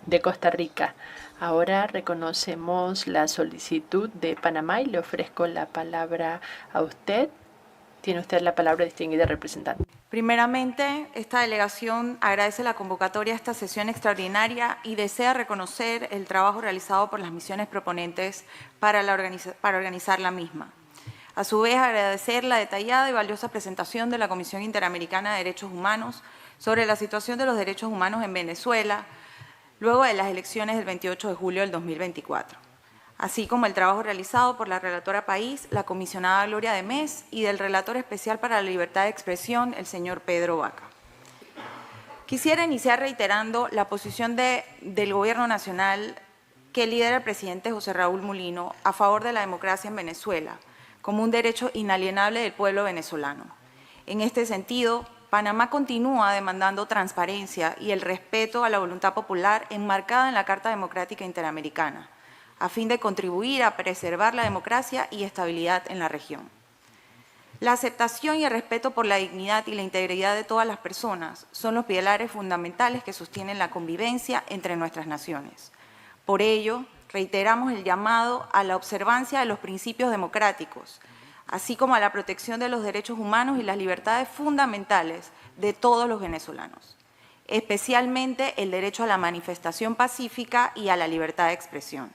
De Costa Rica. Ahora reconocemos la solicitud de Panamá y le ofrezco la palabra a usted. Tiene usted la palabra, distinguida representante. Primeramente, esta delegación agradece la convocatoria a esta sesión extraordinaria y desea reconocer el trabajo realizado por las misiones proponentes para organizar la misma. A su vez, agradecer la detallada y valiosa presentación de la Comisión Interamericana de Derechos Humanos sobre la situación de los derechos humanos en Venezuela luego de las elecciones del 28 de julio del 2024. Así como el trabajo realizado por la relatora país, la comisionada Gloria de Mes, y del relator especial para la libertad de expresión, el señor Pedro Vaca. Quisiera iniciar reiterando la posición del Gobierno Nacional que lidera el presidente José Raúl Mulino a favor de la democracia en Venezuela, como un derecho inalienable del pueblo venezolano. En este sentido, Panamá continúa demandando transparencia y el respeto a la voluntad popular enmarcada en la Carta Democrática Interamericana, a fin de contribuir a preservar la democracia y estabilidad en la región. La aceptación y el respeto por la dignidad y la integridad de todas las personas son los pilares fundamentales que sostienen la convivencia entre nuestras naciones. Por ello, reiteramos el llamado a la observancia de los principios democráticos, así como a la protección de los derechos humanos y las libertades fundamentales de todos los venezolanos, especialmente el derecho a la manifestación pacífica y a la libertad de expresión.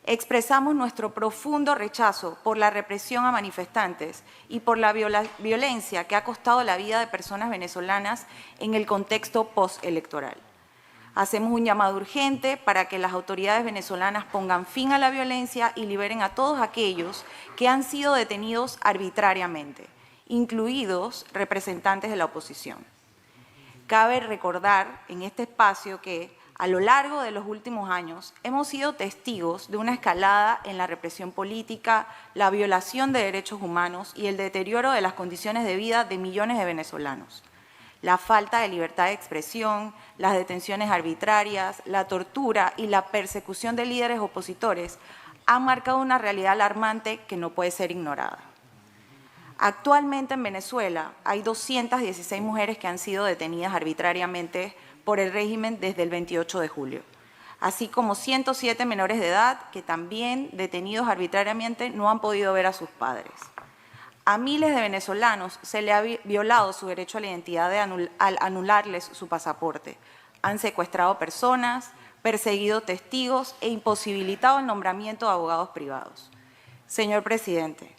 expresamos nuestro profundo rechazo por la represión a manifestantes y por la violencia que ha costado la vida de personas venezolanas en el contexto postelectoral. Hacemos un llamado urgente para que las autoridades venezolanas pongan fin a la violencia y liberen a todos aquellos que han sido detenidos arbitrariamente, incluidos representantes de la oposición. Cabe recordar en este espacio que a lo largo de los últimos años hemos sido testigos de una escalada en la represión política, la violación de derechos humanos y el deterioro de las condiciones de vida de millones de venezolanos. La falta de libertad de expresión, las detenciones arbitrarias, la tortura y la persecución de líderes opositores han marcado una realidad alarmante que no puede ser ignorada. Actualmente en Venezuela hay 216 mujeres que han sido detenidas arbitrariamente por el régimen desde el 28 de julio, así como 107 menores de edad que también, detenidos arbitrariamente, no han podido ver a sus padres. A miles de venezolanos se le ha violado su derecho a la identidad al anularles su pasaporte. Han secuestrado personas, perseguido testigos e imposibilitado el nombramiento de abogados privados. Señor presidente,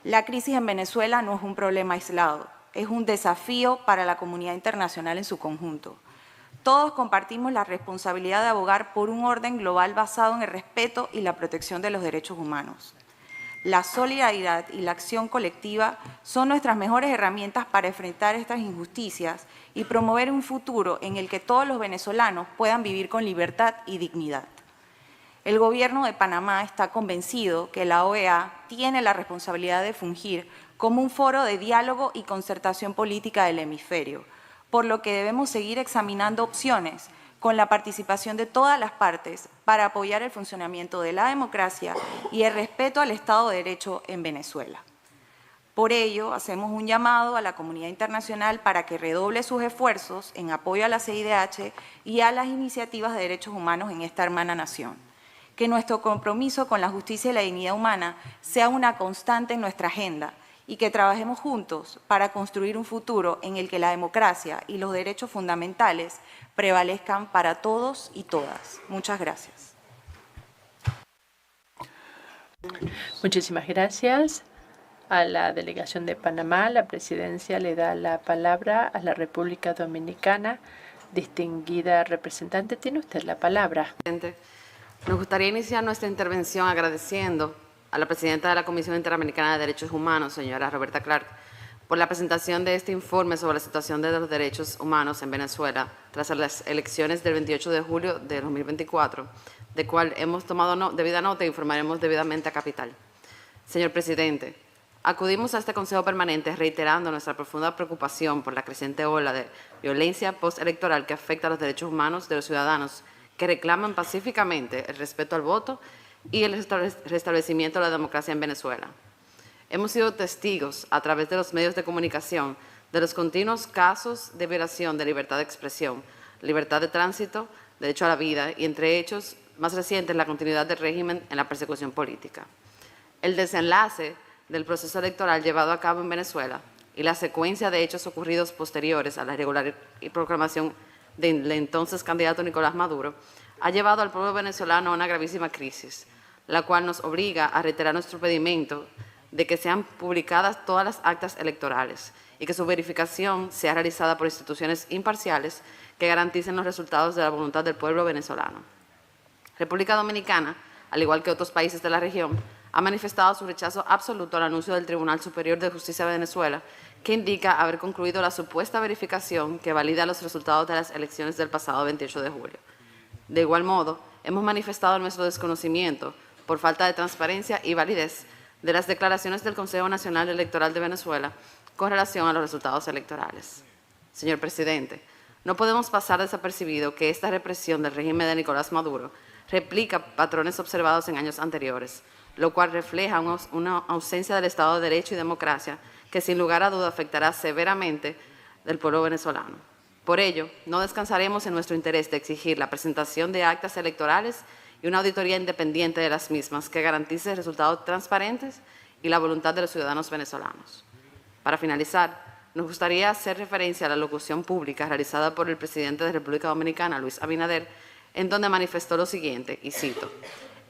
la crisis en Venezuela no es un problema aislado, es un desafío para la comunidad internacional en su conjunto. Todos compartimos la responsabilidad de abogar por un orden global basado en el respeto y la protección de los derechos humanos. La solidaridad y la acción colectiva son nuestras mejores herramientas para enfrentar estas injusticias y promover un futuro en el que todos los venezolanos puedan vivir con libertad y dignidad. El Gobierno de Panamá está convencido que la OEA tiene la responsabilidad de fungir como un foro de diálogo y concertación política del hemisferio, por lo que debemos seguir examinando opciones con la participación de todas las partes para apoyar el funcionamiento de la democracia y el respeto al Estado de Derecho en Venezuela. Por ello, hacemos un llamado a la comunidad internacional para que redoble sus esfuerzos en apoyo a la CIDH y a las iniciativas de derechos humanos en esta hermana nación. Que nuestro compromiso con la justicia y la dignidad humana sea una constante en nuestra agenda y que trabajemos juntos para construir un futuro en el que la democracia y los derechos fundamentales prevalezcan para todos y todas. Muchas gracias. Muchísimas gracias a la delegación de Panamá. La presidencia le da la palabra a la República Dominicana. Distinguida representante, tiene usted la palabra. Nos gustaría iniciar nuestra intervención agradeciendo a la presidenta de la Comisión Interamericana de Derechos Humanos, señora Roberta Clark, por la presentación de este informe sobre la situación de los derechos humanos en Venezuela tras las elecciones del 28 de julio de 2024, de cual hemos tomado debida nota e informaremos debidamente a Capital. Señor presidente, acudimos a este Consejo Permanente reiterando nuestra profunda preocupación por la creciente ola de violencia postelectoral que afecta a los derechos humanos de los ciudadanos que reclaman pacíficamente el respeto al voto y el restablecimiento de la democracia en Venezuela. Hemos sido testigos, a través de los medios de comunicación, de los continuos casos de violación de libertad de expresión, libertad de tránsito, derecho a la vida y, entre hechos más recientes, la continuidad del régimen en la persecución política. El desenlace del proceso electoral llevado a cabo en Venezuela y la secuencia de hechos ocurridos posteriores a la irregular proclamación del entonces candidato Nicolás Maduro ha llevado al pueblo venezolano a una gravísima crisis, la cual nos obliga a reiterar nuestro pedimento de que sean publicadas todas las actas electorales y que su verificación sea realizada por instituciones imparciales que garanticen los resultados de la voluntad del pueblo venezolano. República Dominicana, al igual que otros países de la región, ha manifestado su rechazo absoluto al anuncio del Tribunal Superior de Justicia de Venezuela, que indica haber concluido la supuesta verificación que valida los resultados de las elecciones del pasado 28 de julio. De igual modo, hemos manifestado nuestro desconocimiento por falta de transparencia y validez de las declaraciones del Consejo Nacional Electoral de Venezuela con relación a los resultados electorales. Señor presidente, no podemos pasar desapercibido que esta represión del régimen de Nicolás Maduro replica patrones observados en años anteriores, lo cual refleja una ausencia del Estado de Derecho y democracia que sin lugar a duda afectará severamente al pueblo venezolano. Por ello, no descansaremos en nuestro interés de exigir la presentación de actas electorales y una auditoría independiente de las mismas que garantice resultados transparentes y la voluntad de los ciudadanos venezolanos. Para finalizar, nos gustaría hacer referencia a la locución pública realizada por el presidente de la República Dominicana, Luis Abinader, en donde manifestó lo siguiente, y cito: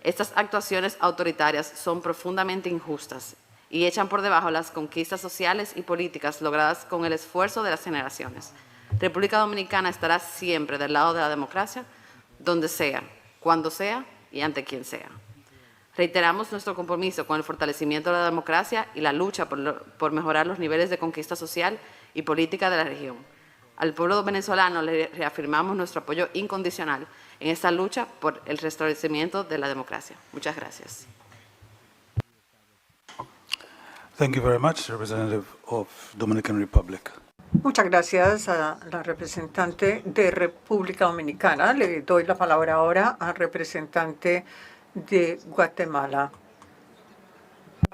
Estas actuaciones autoritarias son profundamente injustas y echan por debajo las conquistas sociales y políticas logradas con el esfuerzo de las generaciones. República Dominicana estará siempre del lado de la democracia, donde sea, cuando sea y ante quien sea. Reiteramos nuestro compromiso con el fortalecimiento de la democracia y la lucha por mejorar los niveles de conquista social y política de la región. Al pueblo venezolano le reafirmamos nuestro apoyo incondicional en esta lucha por el restablecimiento de la democracia. Muchas gracias. Thank you very much, Representative of Dominican Republic. Muchas gracias a la representante de República Dominicana. Le doy la palabra ahora al representante de Guatemala.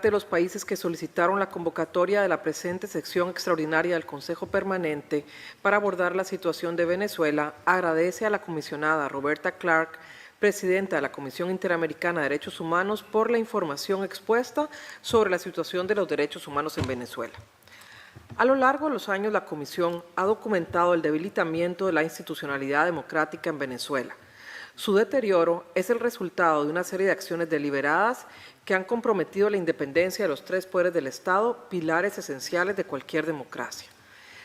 De los países que solicitaron la convocatoria de la presente sección extraordinaria del Consejo Permanente para abordar la situación de Venezuela, agradece a la comisionada Roberta Clark, presidenta de la Comisión Interamericana de Derechos Humanos, por la información expuesta sobre la situación de los derechos humanos en Venezuela. A lo largo de los años, la Comisión ha documentado el debilitamiento de la institucionalidad democrática en Venezuela. Su deterioro es el resultado de una serie de acciones deliberadas que han comprometido la independencia de los tres poderes del Estado, pilares esenciales de cualquier democracia.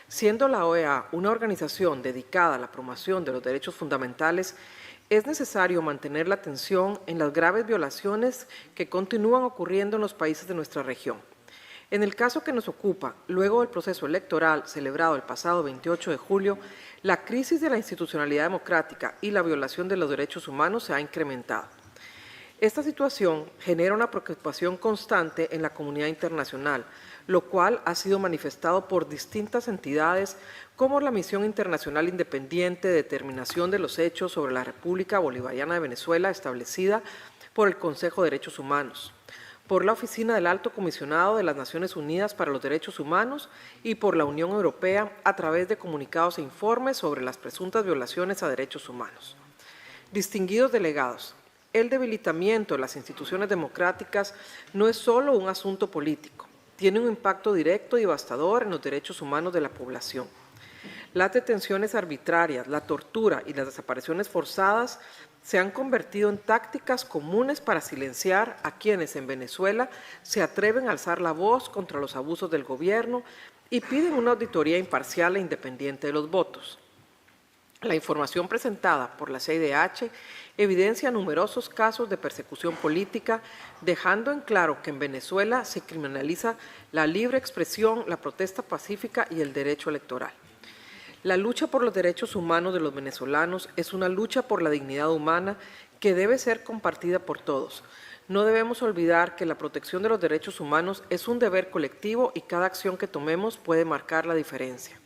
Siendo la OEA una organización dedicada a la promoción de los derechos fundamentales, es necesario mantener la atención en las graves violaciones que continúan ocurriendo en los países de nuestra región. En el caso que nos ocupa, luego del proceso electoral celebrado el pasado 28 de julio, la crisis de la institucionalidad democrática y la violación de los derechos humanos se ha incrementado. Esta situación genera una preocupación constante en la comunidad internacional, lo cual ha sido manifestado por distintas entidades como la Misión Internacional Independiente de Determinación de los Hechos sobre la República Bolivariana de Venezuela, establecida por el Consejo de Derechos Humanos, por la Oficina del Alto Comisionado de las Naciones Unidas para los Derechos Humanos y por la Unión Europea a través de comunicados e informes sobre las presuntas violaciones a derechos humanos. Distinguidos delegados, el debilitamiento de las instituciones democráticas no es solo un asunto político, tiene un impacto directo y devastador en los derechos humanos de la población. Las detenciones arbitrarias, la tortura y las desapariciones forzadas se han convertido en tácticas comunes para silenciar a quienes en Venezuela se atreven a alzar la voz contra los abusos del gobierno y piden una auditoría imparcial e independiente de los votos. La información presentada por la CIDH evidencia numerosos casos de persecución política, dejando en claro que en Venezuela se criminaliza la libre expresión, la protesta pacífica y el derecho electoral. La lucha por los derechos humanos de los venezolanos es una lucha por la dignidad humana que debe ser compartida por todos. No debemos olvidar que la protección de los derechos humanos es un deber colectivo y cada acción que tomemos puede marcar la diferencia.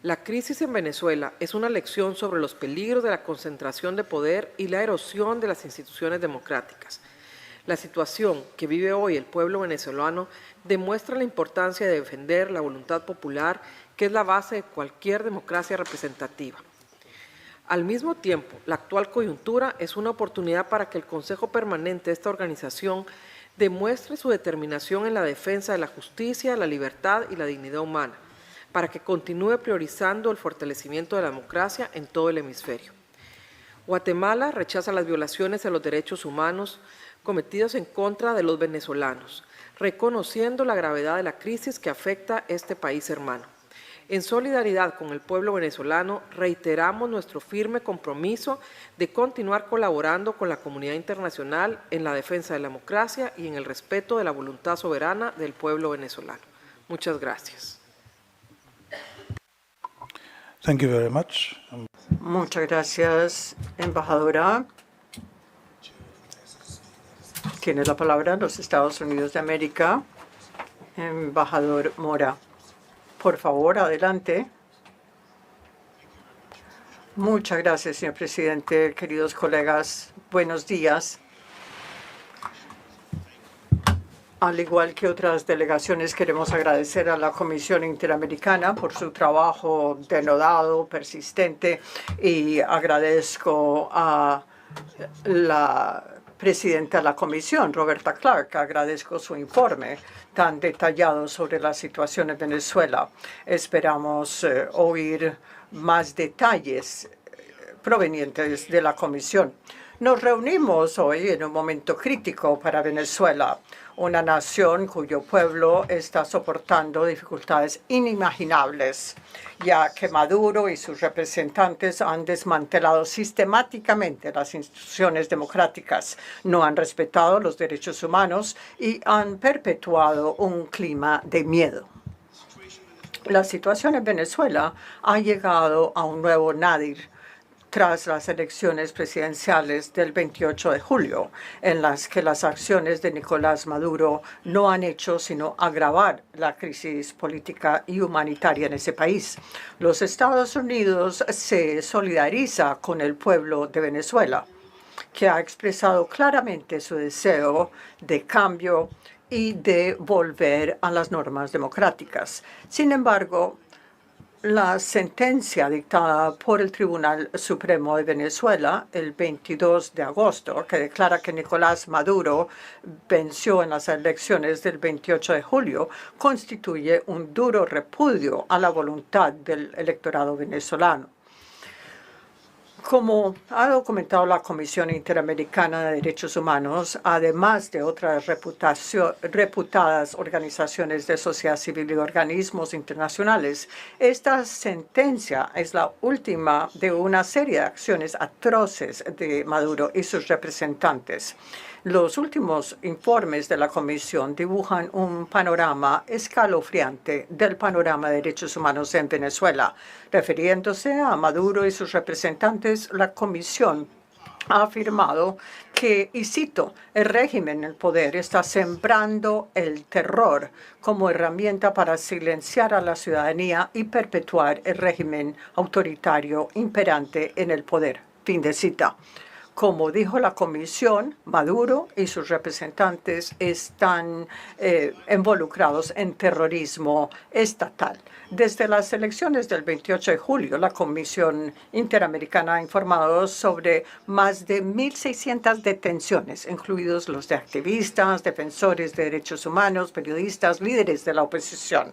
La crisis en Venezuela es una lección sobre los peligros de la concentración de poder y la erosión de las instituciones democráticas. La situación que vive hoy el pueblo venezolano demuestra la importancia de defender la voluntad popular, que es la base de cualquier democracia representativa. Al mismo tiempo, la actual coyuntura es una oportunidad para que el Consejo Permanente de esta organización demuestre su determinación en la defensa de la justicia, la libertad y la dignidad humana, para que continúe priorizando el fortalecimiento de la democracia en todo el hemisferio. Guatemala rechaza las violaciones a los derechos humanos cometidas en contra de los venezolanos, reconociendo la gravedad de la crisis que afecta a este país hermano. En solidaridad con el pueblo venezolano, reiteramos nuestro firme compromiso de continuar colaborando con la comunidad internacional en la defensa de la democracia y en el respeto de la voluntad soberana del pueblo venezolano. Muchas gracias. Thank you very much. Muchas gracias, embajadora. Tiene la palabra los Estados Unidos de América, embajador Mora. Por favor, adelante. Muchas gracias, señor presidente. Queridos colegas, buenos días. Al igual que otras delegaciones, queremos agradecer a la Comisión Interamericana por su trabajo denodado, persistente, y agradezco a la presidenta de la Comisión, Roberta Clark. Agradezco su informe tan detallado sobre la situación en Venezuela. Esperamos oír más detalles provenientes de la Comisión. Nos reunimos hoy en un momento crítico para Venezuela, una nación cuyo pueblo está soportando dificultades inimaginables, ya que Maduro y sus representantes han desmantelado sistemáticamente las instituciones democráticas, no han respetado los derechos humanos y han perpetuado un clima de miedo. La situación en Venezuela ha llegado a un nuevo nadir tras las elecciones presidenciales del 28 de julio, en las que las acciones de Nicolás Maduro no han hecho sino agravar la crisis política y humanitaria en ese país. Los Estados Unidos se solidariza con el pueblo de Venezuela, que ha expresado claramente su deseo de cambio y de volver a las normas democráticas. Sin embargo, la sentencia dictada por el Tribunal Supremo de Venezuela el 22 de agosto, que declara que Nicolás Maduro venció en las elecciones del 28 de julio, constituye un duro repudio a la voluntad del electorado venezolano. Como ha documentado la Comisión Interamericana de Derechos Humanos, además de otras reputadas organizaciones de sociedad civil y organismos internacionales, esta sentencia es la última de una serie de acciones atroces de Maduro y sus representantes. Los últimos informes de la Comisión dibujan un panorama escalofriante del panorama de derechos humanos en Venezuela. Refiriéndose a Maduro y sus representantes, la Comisión ha afirmado que, y cito, el régimen en el poder está sembrando el terror como herramienta para silenciar a la ciudadanía y perpetuar el régimen autoritario imperante en el poder. Fin de cita. Como dijo la Comisión, Maduro y sus representantes están involucrados en terrorismo estatal. Desde las elecciones del 28 de julio, la Comisión Interamericana ha informado sobre más de 1.600 detenciones, incluidos los de activistas, defensores de derechos humanos, periodistas, líderes de la oposición.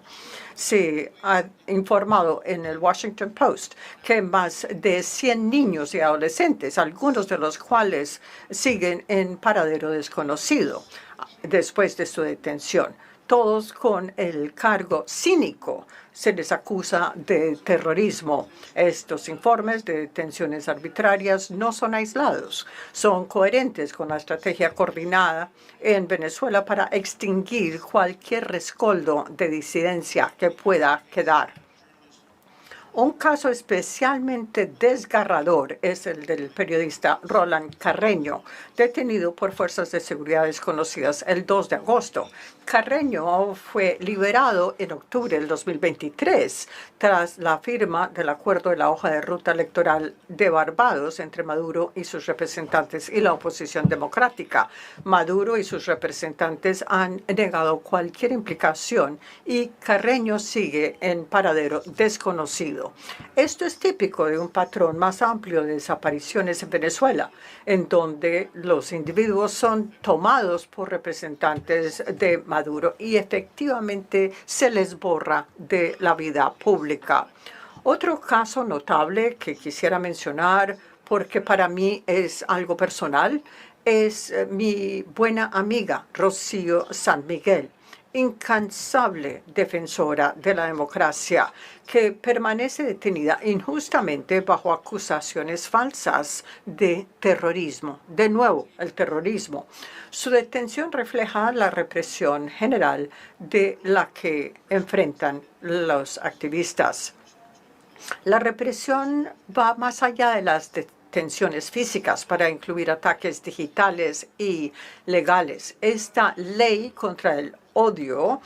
Se ha informado en el Washington Post que más de 100 niños y adolescentes, algunos de los cuales siguen en paradero desconocido después de su detención, todos con el cargo cínico. Se les acusa de terrorismo. Estos informes de detenciones arbitrarias no son aislados, son coherentes con la estrategia coordinada en Venezuela para extinguir cualquier rescoldo de disidencia que pueda quedar. Un caso especialmente desgarrador es el del periodista Roland Carreño, detenido por fuerzas de seguridad desconocidas el 2 de agosto. Carreño fue liberado en octubre del 2023 tras la firma del acuerdo de la hoja de ruta electoral de Barbados entre Maduro y sus representantes y la oposición democrática. Maduro y sus representantes han negado cualquier implicación y Carreño sigue en paradero desconocido. Esto es típico de un patrón más amplio de desapariciones en Venezuela, en donde los individuos son tomados por representantes de Maduro y efectivamente se les borra de la vida pública. Otro caso notable que quisiera mencionar, porque para mí es algo personal, es mi buena amiga Rocío San Miguel, incansable defensora de la democracia, que permanece detenida injustamente bajo acusaciones falsas de terrorismo. De nuevo, el terrorismo. Su detención refleja la represión general de la que enfrentan los activistas. La represión va más allá de las detenciones físicas para incluir ataques digitales y legales. Esta ley contra el odio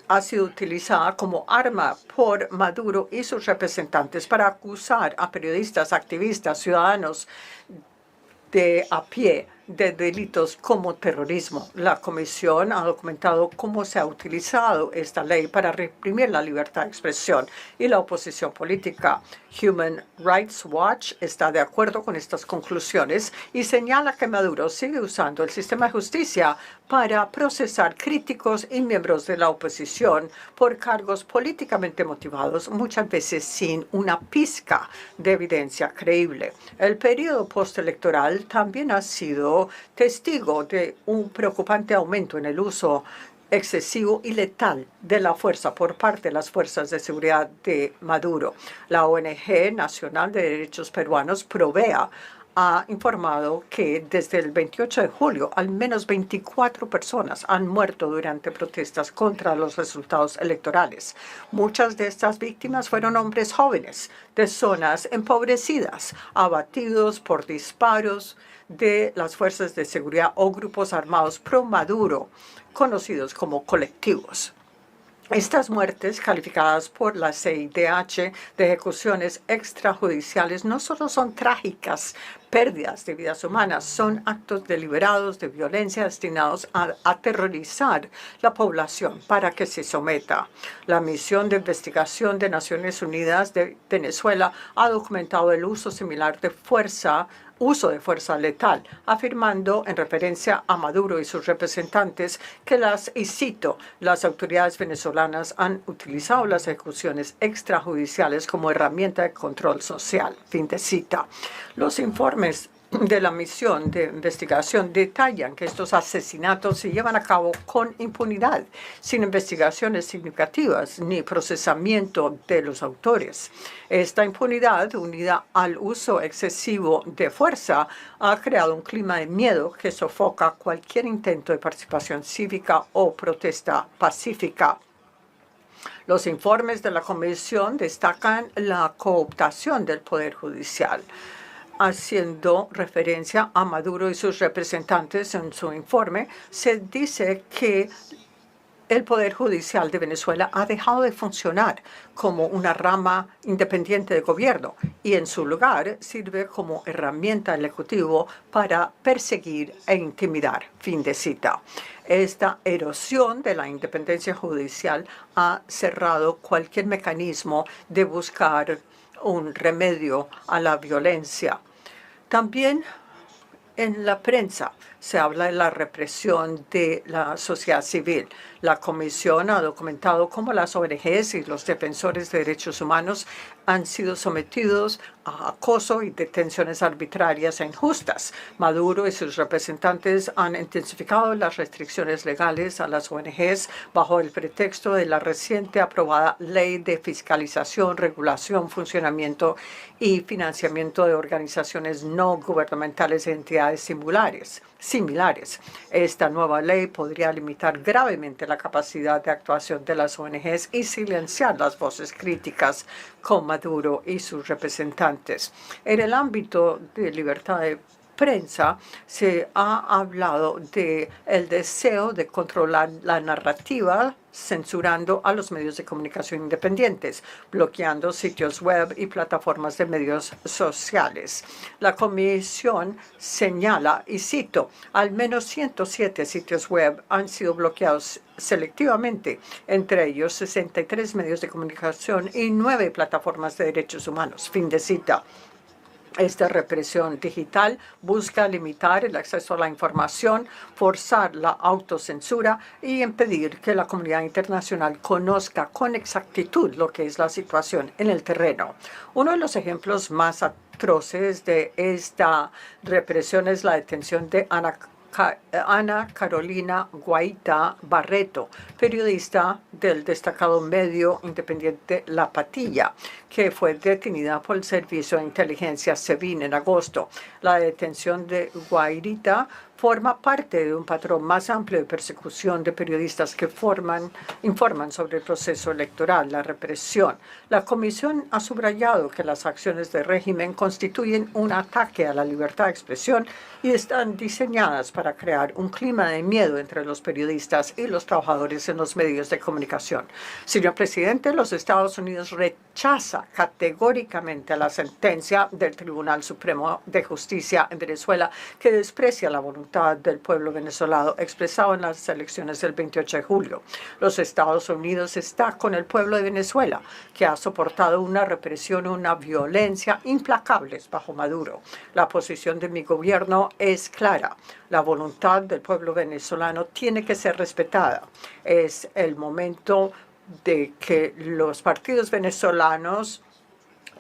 ha sido utilizada como arma por Maduro y sus representantes para acusar a periodistas, activistas, ciudadanos de a pie de delitos como terrorismo. La Comisión ha documentado cómo se ha utilizado esta ley para reprimir la libertad de expresión y la oposición política. Human Rights Watch está de acuerdo con estas conclusiones y señala que Maduro sigue usando el sistema de justicia para procesar críticos y miembros de la oposición por cargos políticamente motivados, muchas veces sin una pizca de evidencia creíble. El periodo postelectoral también ha sido testigo de un preocupante aumento en el uso excesivo y letal de la fuerza por parte de las fuerzas de seguridad de Maduro. La ONG Nacional de Derechos Peruanos, Provea, ha informado que desde el 28 de julio al menos 24 personas han muerto durante protestas contra los resultados electorales. Muchas de estas víctimas fueron hombres jóvenes de zonas empobrecidas, abatidos por disparos de las fuerzas de seguridad o grupos armados pro Maduro, conocidos como colectivos. Estas muertes, calificadas por la CIDH de ejecuciones extrajudiciales, no solo son trágicas pérdidas de vidas humanas, son actos deliberados de violencia destinados a aterrorizar la población para que se someta. La misión de investigación de Naciones Unidas de Venezuela ha documentado el uso similar de fuerza letal, afirmando en referencia a Maduro y sus representantes que y cito, las autoridades venezolanas han utilizado las ejecuciones extrajudiciales como herramienta de control social. Fin de cita. Los informes de la misión de investigación detallan que estos asesinatos se llevan a cabo con impunidad, sin investigaciones significativas ni procesamiento de los autores. Esta impunidad, unida al uso excesivo de fuerza, ha creado un clima de miedo que sofoca cualquier intento de participación cívica o protesta pacífica. Los informes de la Comisión destacan la cooptación del Poder Judicial. Haciendo referencia a Maduro y sus representantes en su informe, se dice que el Poder Judicial de Venezuela ha dejado de funcionar como una rama independiente de gobierno y en su lugar sirve como herramienta del Ejecutivo para perseguir e intimidar. Fin de cita. Esta erosión de la independencia judicial ha cerrado cualquier mecanismo de buscar un remedio a la violencia. También en la prensa se habla de la represión de la sociedad civil. La Comisión ha documentado cómo las ONGs y los defensores de derechos humanos han sido sometidos a acoso y detenciones arbitrarias e injustas. Maduro y sus representantes han intensificado las restricciones legales a las ONGs bajo el pretexto de la reciente aprobada Ley de Fiscalización, Regulación, Funcionamiento y Financiamiento de Organizaciones no gubernamentales e entidades similares. Esta nueva ley podría limitar gravemente la capacidad de actuación de las ONGs y silenciar las voces críticas con Maduro y sus representantes. En el ámbito de libertad de prensa se ha hablado de el deseo de controlar la narrativa, censurando a los medios de comunicación independientes, bloqueando sitios web y plataformas de medios sociales. La Comisión señala, y cito, al menos 107 sitios web han sido bloqueados selectivamente, entre ellos 63 medios de comunicación y 9 plataformas de derechos humanos. Fin de cita. Esta represión digital busca limitar el acceso a la información, forzar la autocensura y impedir que la comunidad internacional conozca con exactitud lo que es la situación en el terreno. Uno de los ejemplos más atroces de esta represión es la detención de Ana Carolina Guaita Barreto, periodista del destacado medio independiente La Patilla, que fue detenida por el Servicio de Inteligencia SEBIN en agosto. La detención de Guairita forma parte de un patrón más amplio de persecución de periodistas que informan sobre el proceso electoral, la represión. La Comisión ha subrayado que las acciones del régimen constituyen un ataque a la libertad de expresión y están diseñadas para crear un clima de miedo entre los periodistas y los trabajadores en los medios de comunicación. Señor presidente, los Estados Unidos rechaza categóricamente la sentencia del Tribunal Supremo de Justicia en Venezuela que desprecia la voluntad del pueblo venezolano expresado en las elecciones del 28 de julio. Los Estados Unidos está con el pueblo de Venezuela, que ha soportado una represión y una violencia implacables bajo Maduro. La posición de mi gobierno es clara. La voluntad del pueblo venezolano tiene que ser respetada. Es el momento de que los partidos venezolanos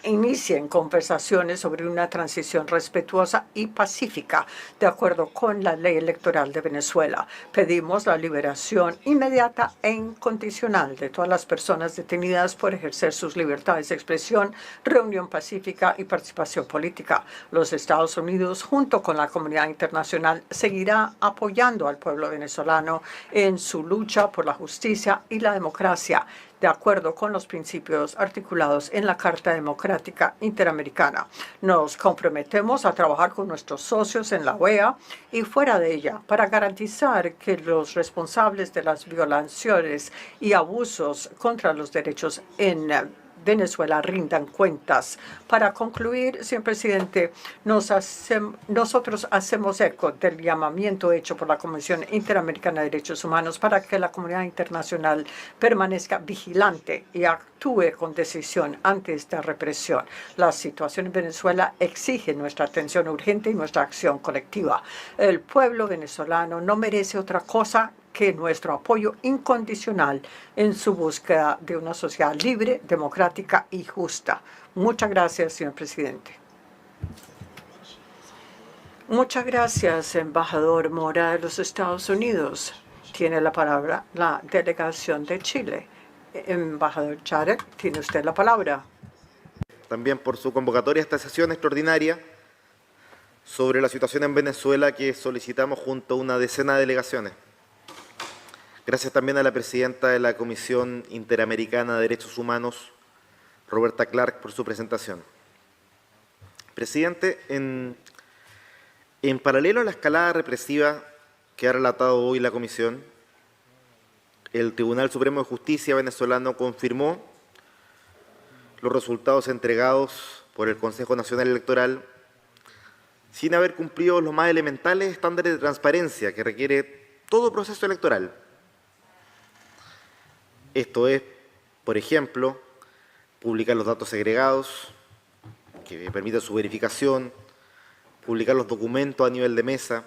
inicien conversaciones sobre una transición respetuosa y pacífica, de acuerdo con la ley electoral de Venezuela. Pedimos la liberación inmediata e incondicional de todas las personas detenidas por ejercer sus libertades de expresión, reunión pacífica y participación política. Los Estados Unidos, junto con la comunidad internacional, seguirá apoyando al pueblo venezolano en su lucha por la justicia y la democracia, de acuerdo con los principios articulados en la Carta Democrática Interamericana. Nos comprometemos a trabajar con nuestros socios en la OEA y fuera de ella para garantizar que los responsables de las violaciones y abusos contra los derechos en Venezuela rindan cuentas. Para concluir, señor presidente, nosotros hacemos eco del llamamiento hecho por la Comisión Interamericana de Derechos Humanos para que la comunidad internacional permanezca vigilante y actúe con decisión ante esta represión. La situación en Venezuela exige nuestra atención urgente y nuestra acción colectiva. El pueblo venezolano no merece otra cosa que nuestro apoyo incondicional en su búsqueda de una sociedad libre, democrática y justa. Muchas gracias, señor presidente. Muchas gracias, embajador Mora de los Estados Unidos. Tiene la palabra la delegación de Chile. Embajador Charek, tiene usted la palabra. También por su convocatoria a esta sesión extraordinaria sobre la situación en Venezuela que solicitamos junto a una decena de delegaciones. Gracias también a la presidenta de la Comisión Interamericana de Derechos Humanos, Roberta Clark, por su presentación. Presidente, en paralelo a la escalada represiva que ha relatado hoy la Comisión, el Tribunal Supremo de Justicia venezolano confirmó los resultados entregados por el Consejo Nacional Electoral sin haber cumplido los más elementales estándares de transparencia que requiere todo proceso electoral. Esto es, por ejemplo, publicar los datos segregados, que permitan su verificación, publicar los documentos a nivel de mesa,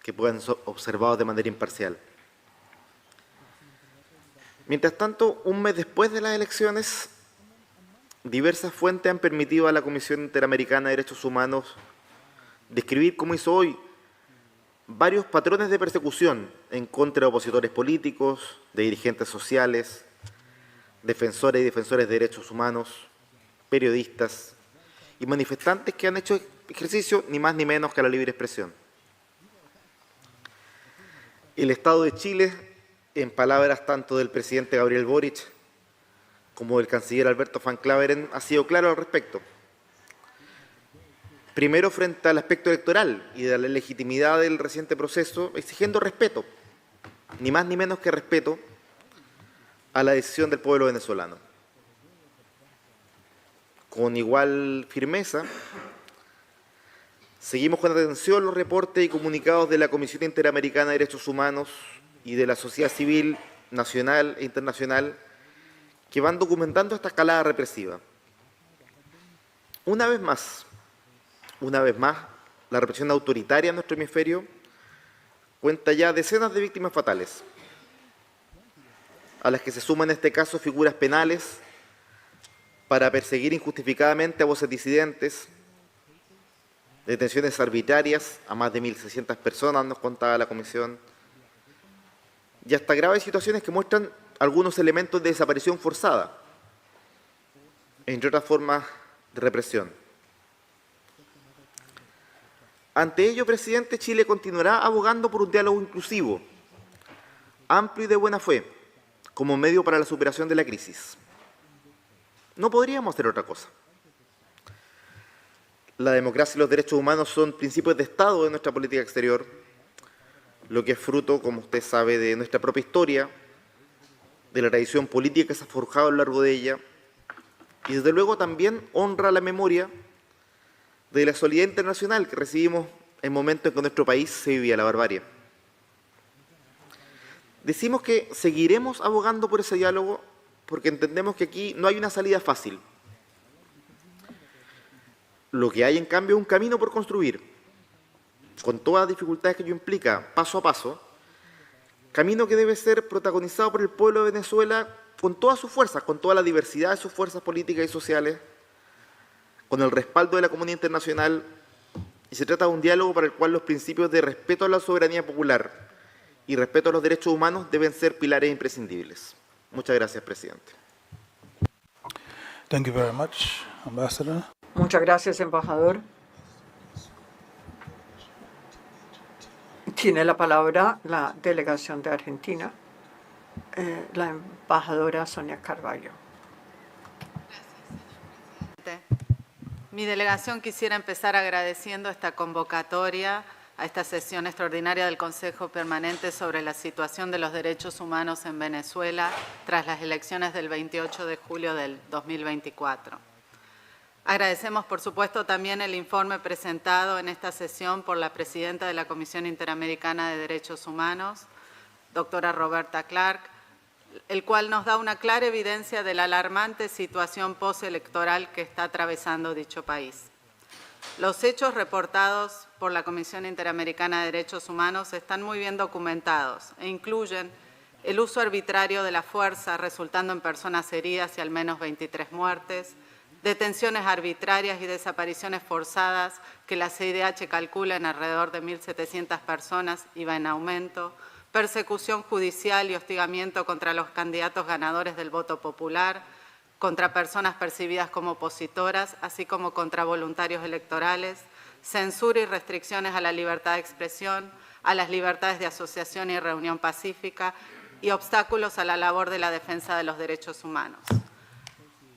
que puedan ser observados de manera imparcial. Mientras tanto, un mes después de las elecciones, diversas fuentes han permitido a la Comisión Interamericana de Derechos Humanos describir, como hizo hoy, varios patrones de persecución en contra de opositores políticos, de dirigentes sociales, defensores y defensores de derechos humanos, periodistas y manifestantes que han hecho ejercicio ni más ni menos que a la libre expresión. El Estado de Chile, en palabras tanto del presidente Gabriel Boric como del canciller Alberto Van Claveren, ha sido claro al respecto. Primero, frente al aspecto electoral y de la legitimidad del reciente proceso, exigiendo respeto, ni más ni menos que respeto, a la decisión del pueblo venezolano. Con igual firmeza, seguimos con atención los reportes y comunicados de la Comisión Interamericana de Derechos Humanos y de la sociedad civil nacional e internacional que van documentando esta escalada represiva. Una vez más, la represión autoritaria en nuestro hemisferio cuenta ya decenas de víctimas fatales, a las que se suman en este caso figuras penales para perseguir injustificadamente a voces disidentes, detenciones arbitrarias a más de 1.600 personas, nos contaba la Comisión, y hasta graves situaciones que muestran algunos elementos de desaparición forzada, entre otras formas de represión. Ante ello, presidente, Chile continuará abogando por un diálogo inclusivo, amplio y de buena fe, como medio para la superación de la crisis. No podríamos hacer otra cosa. La democracia y los derechos humanos son principios de Estado de nuestra política exterior, lo que es fruto, como usted sabe, de nuestra propia historia, de la tradición política que se ha forjado a lo largo de ella, y desde luego también honra la memoria de la solidaridad internacional que recibimos en momentos en que nuestro país se vivía la barbarie. Decimos que seguiremos abogando por ese diálogo porque entendemos que aquí no hay una salida fácil. Lo que hay, en cambio, es un camino por construir, con todas las dificultades que ello implica, paso a paso, camino que debe ser protagonizado por el pueblo de Venezuela con todas sus fuerzas, con toda la diversidad de sus fuerzas políticas y sociales, con el respaldo de la comunidad internacional, y se trata de un diálogo para el cual los principios de respeto a la soberanía popular y respeto a los derechos humanos deben ser pilares imprescindibles. Muchas gracias, presidente. Thank you very much, Ambassador. Muchas gracias, embajador. Tiene la palabra la delegación de Argentina, la embajadora Sonia Carvalho. Mi delegación quisiera empezar agradeciendo esta convocatoria a esta sesión extraordinaria del Consejo Permanente sobre la situación de los derechos humanos en Venezuela tras las elecciones del 28 de julio del 2024. Agradecemos, por supuesto, también el informe presentado en esta sesión por la presidenta de la Comisión Interamericana de Derechos Humanos, doctora Roberta Clark, el cual nos da una clara evidencia de la alarmante situación postelectoral que está atravesando dicho país. Los hechos reportados por la Comisión Interamericana de Derechos Humanos están muy bien documentados e incluyen el uso arbitrario de la fuerza resultando en personas heridas y al menos 23 muertes, detenciones arbitrarias y desapariciones forzadas que la CIDH calcula en alrededor de 1.700 personas y va en aumento, persecución judicial y hostigamiento contra los candidatos ganadores del voto popular, contra personas percibidas como opositoras, así como contra voluntarios electorales, censura y restricciones a la libertad de expresión, a las libertades de asociación y reunión pacífica y obstáculos a la labor de la defensa de los derechos humanos.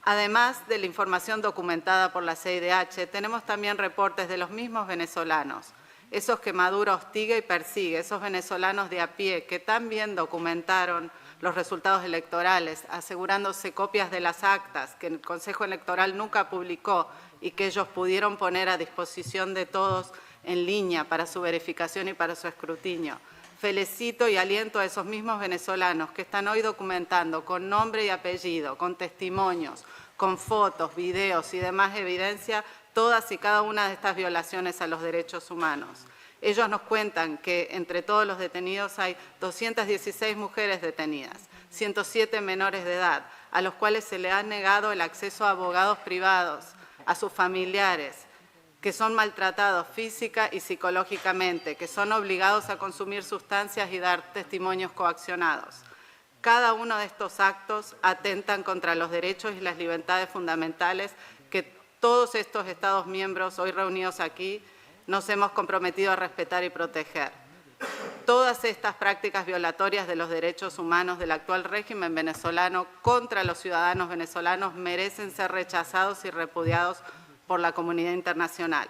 Además de la información documentada por la CIDH, tenemos también reportes de los mismos venezolanos, esos que Maduro hostiga y persigue, esos venezolanos de a pie que también documentaron los resultados electorales, asegurándose copias de las actas que el Consejo Electoral nunca publicó y que ellos pudieron poner a disposición de todos en línea para su verificación y para su escrutinio. Felicito y aliento a esos mismos venezolanos que están hoy documentando con nombre y apellido, con testimonios, con fotos, videos y demás evidencia todas y cada una de estas violaciones a los derechos humanos. Ellos nos cuentan que entre todos los detenidos hay 216 mujeres detenidas, 107 menores de edad, a los cuales se le ha negado el acceso a abogados privados, a sus familiares, que son maltratados física y psicológicamente, que son obligados a consumir sustancias y dar testimonios coaccionados. Cada uno de estos actos atentan contra los derechos y las libertades fundamentales que todos estos Estados miembros hoy reunidos aquí nos hemos comprometido a respetar y proteger. Todas estas prácticas violatorias de los derechos humanos del actual régimen venezolano contra los ciudadanos venezolanos merecen ser rechazados y repudiados por la comunidad internacional.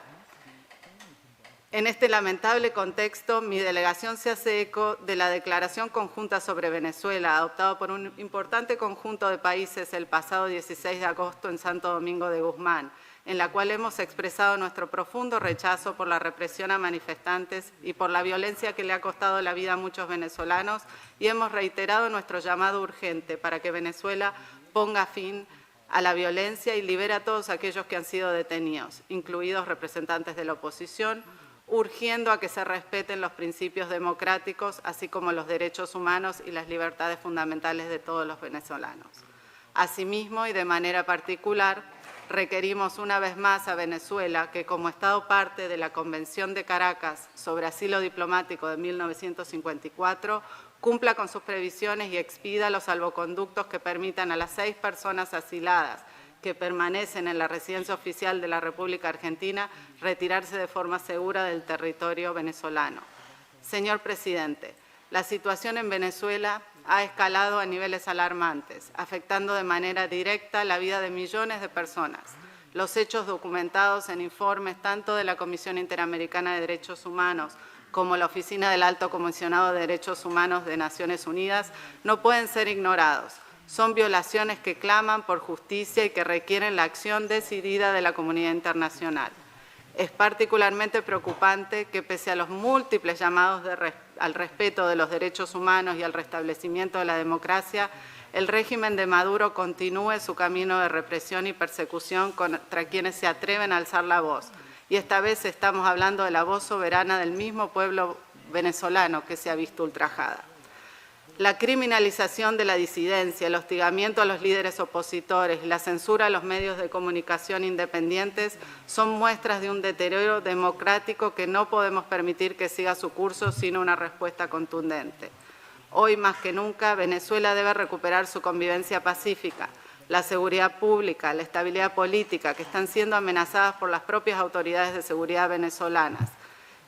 En este lamentable contexto, mi delegación se hace eco de la Declaración Conjunta sobre Venezuela, adoptada por un importante conjunto de países el pasado 16 de agosto en Santo Domingo de Guzmán, en la cual hemos expresado nuestro profundo rechazo por la represión a manifestantes y por la violencia que le ha costado la vida a muchos venezolanos, y hemos reiterado nuestro llamado urgente para que Venezuela ponga fin a la violencia y libere a todos aquellos que han sido detenidos, incluidos representantes de la oposición, urgiendo a que se respeten los principios democráticos, así como los derechos humanos y las libertades fundamentales de todos los venezolanos. Asimismo, y de manera particular, requerimos una vez más a Venezuela que, como Estado parte de la Convención de Caracas sobre Asilo Diplomático de 1954, cumpla con sus previsiones y expida los salvoconductos que permitan a las 6 personas asiladas que permanecen en la residencia oficial de la República Argentina retirarse de forma segura del territorio venezolano. Señor presidente, la situación en Venezuela ha escalado a niveles alarmantes, afectando de manera directa la vida de millones de personas. Los hechos documentados en informes tanto de la Comisión Interamericana de Derechos Humanos como la Oficina del Alto Comisionado de Derechos Humanos de Naciones Unidas no pueden ser ignorados. Son violaciones que claman por justicia y que requieren la acción decidida de la comunidad internacional. Es particularmente preocupante que, pese a los múltiples llamados al respeto de los derechos humanos y al restablecimiento de la democracia, el régimen de Maduro continúe su camino de represión y persecución contra quienes se atreven a alzar la voz. Y esta vez estamos hablando de la voz soberana del mismo pueblo venezolano que se ha visto ultrajada. La criminalización de la disidencia, el hostigamiento a los líderes opositores y la censura a los medios de comunicación independientes son muestras de un deterioro democrático que no podemos permitir que siga su curso sin una respuesta contundente. Hoy más que nunca, Venezuela debe recuperar su convivencia pacífica, la seguridad pública, la estabilidad política, que están siendo amenazadas por las propias autoridades de seguridad venezolanas.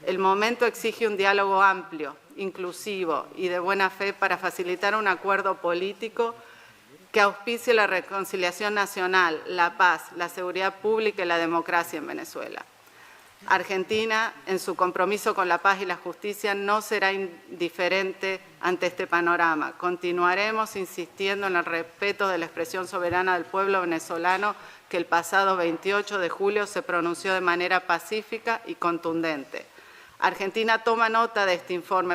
El momento exige un diálogo amplio, inclusivo y de buena fe para facilitar un acuerdo político que auspicie la reconciliación nacional, la paz, la seguridad pública y la democracia en Venezuela. Argentina, en su compromiso con la paz y la justicia, no será indiferente ante este panorama. Continuaremos insistiendo en el respeto de la expresión soberana del pueblo venezolano que el pasado 28 de julio se pronunció de manera pacífica y contundente. Argentina toma nota de este informe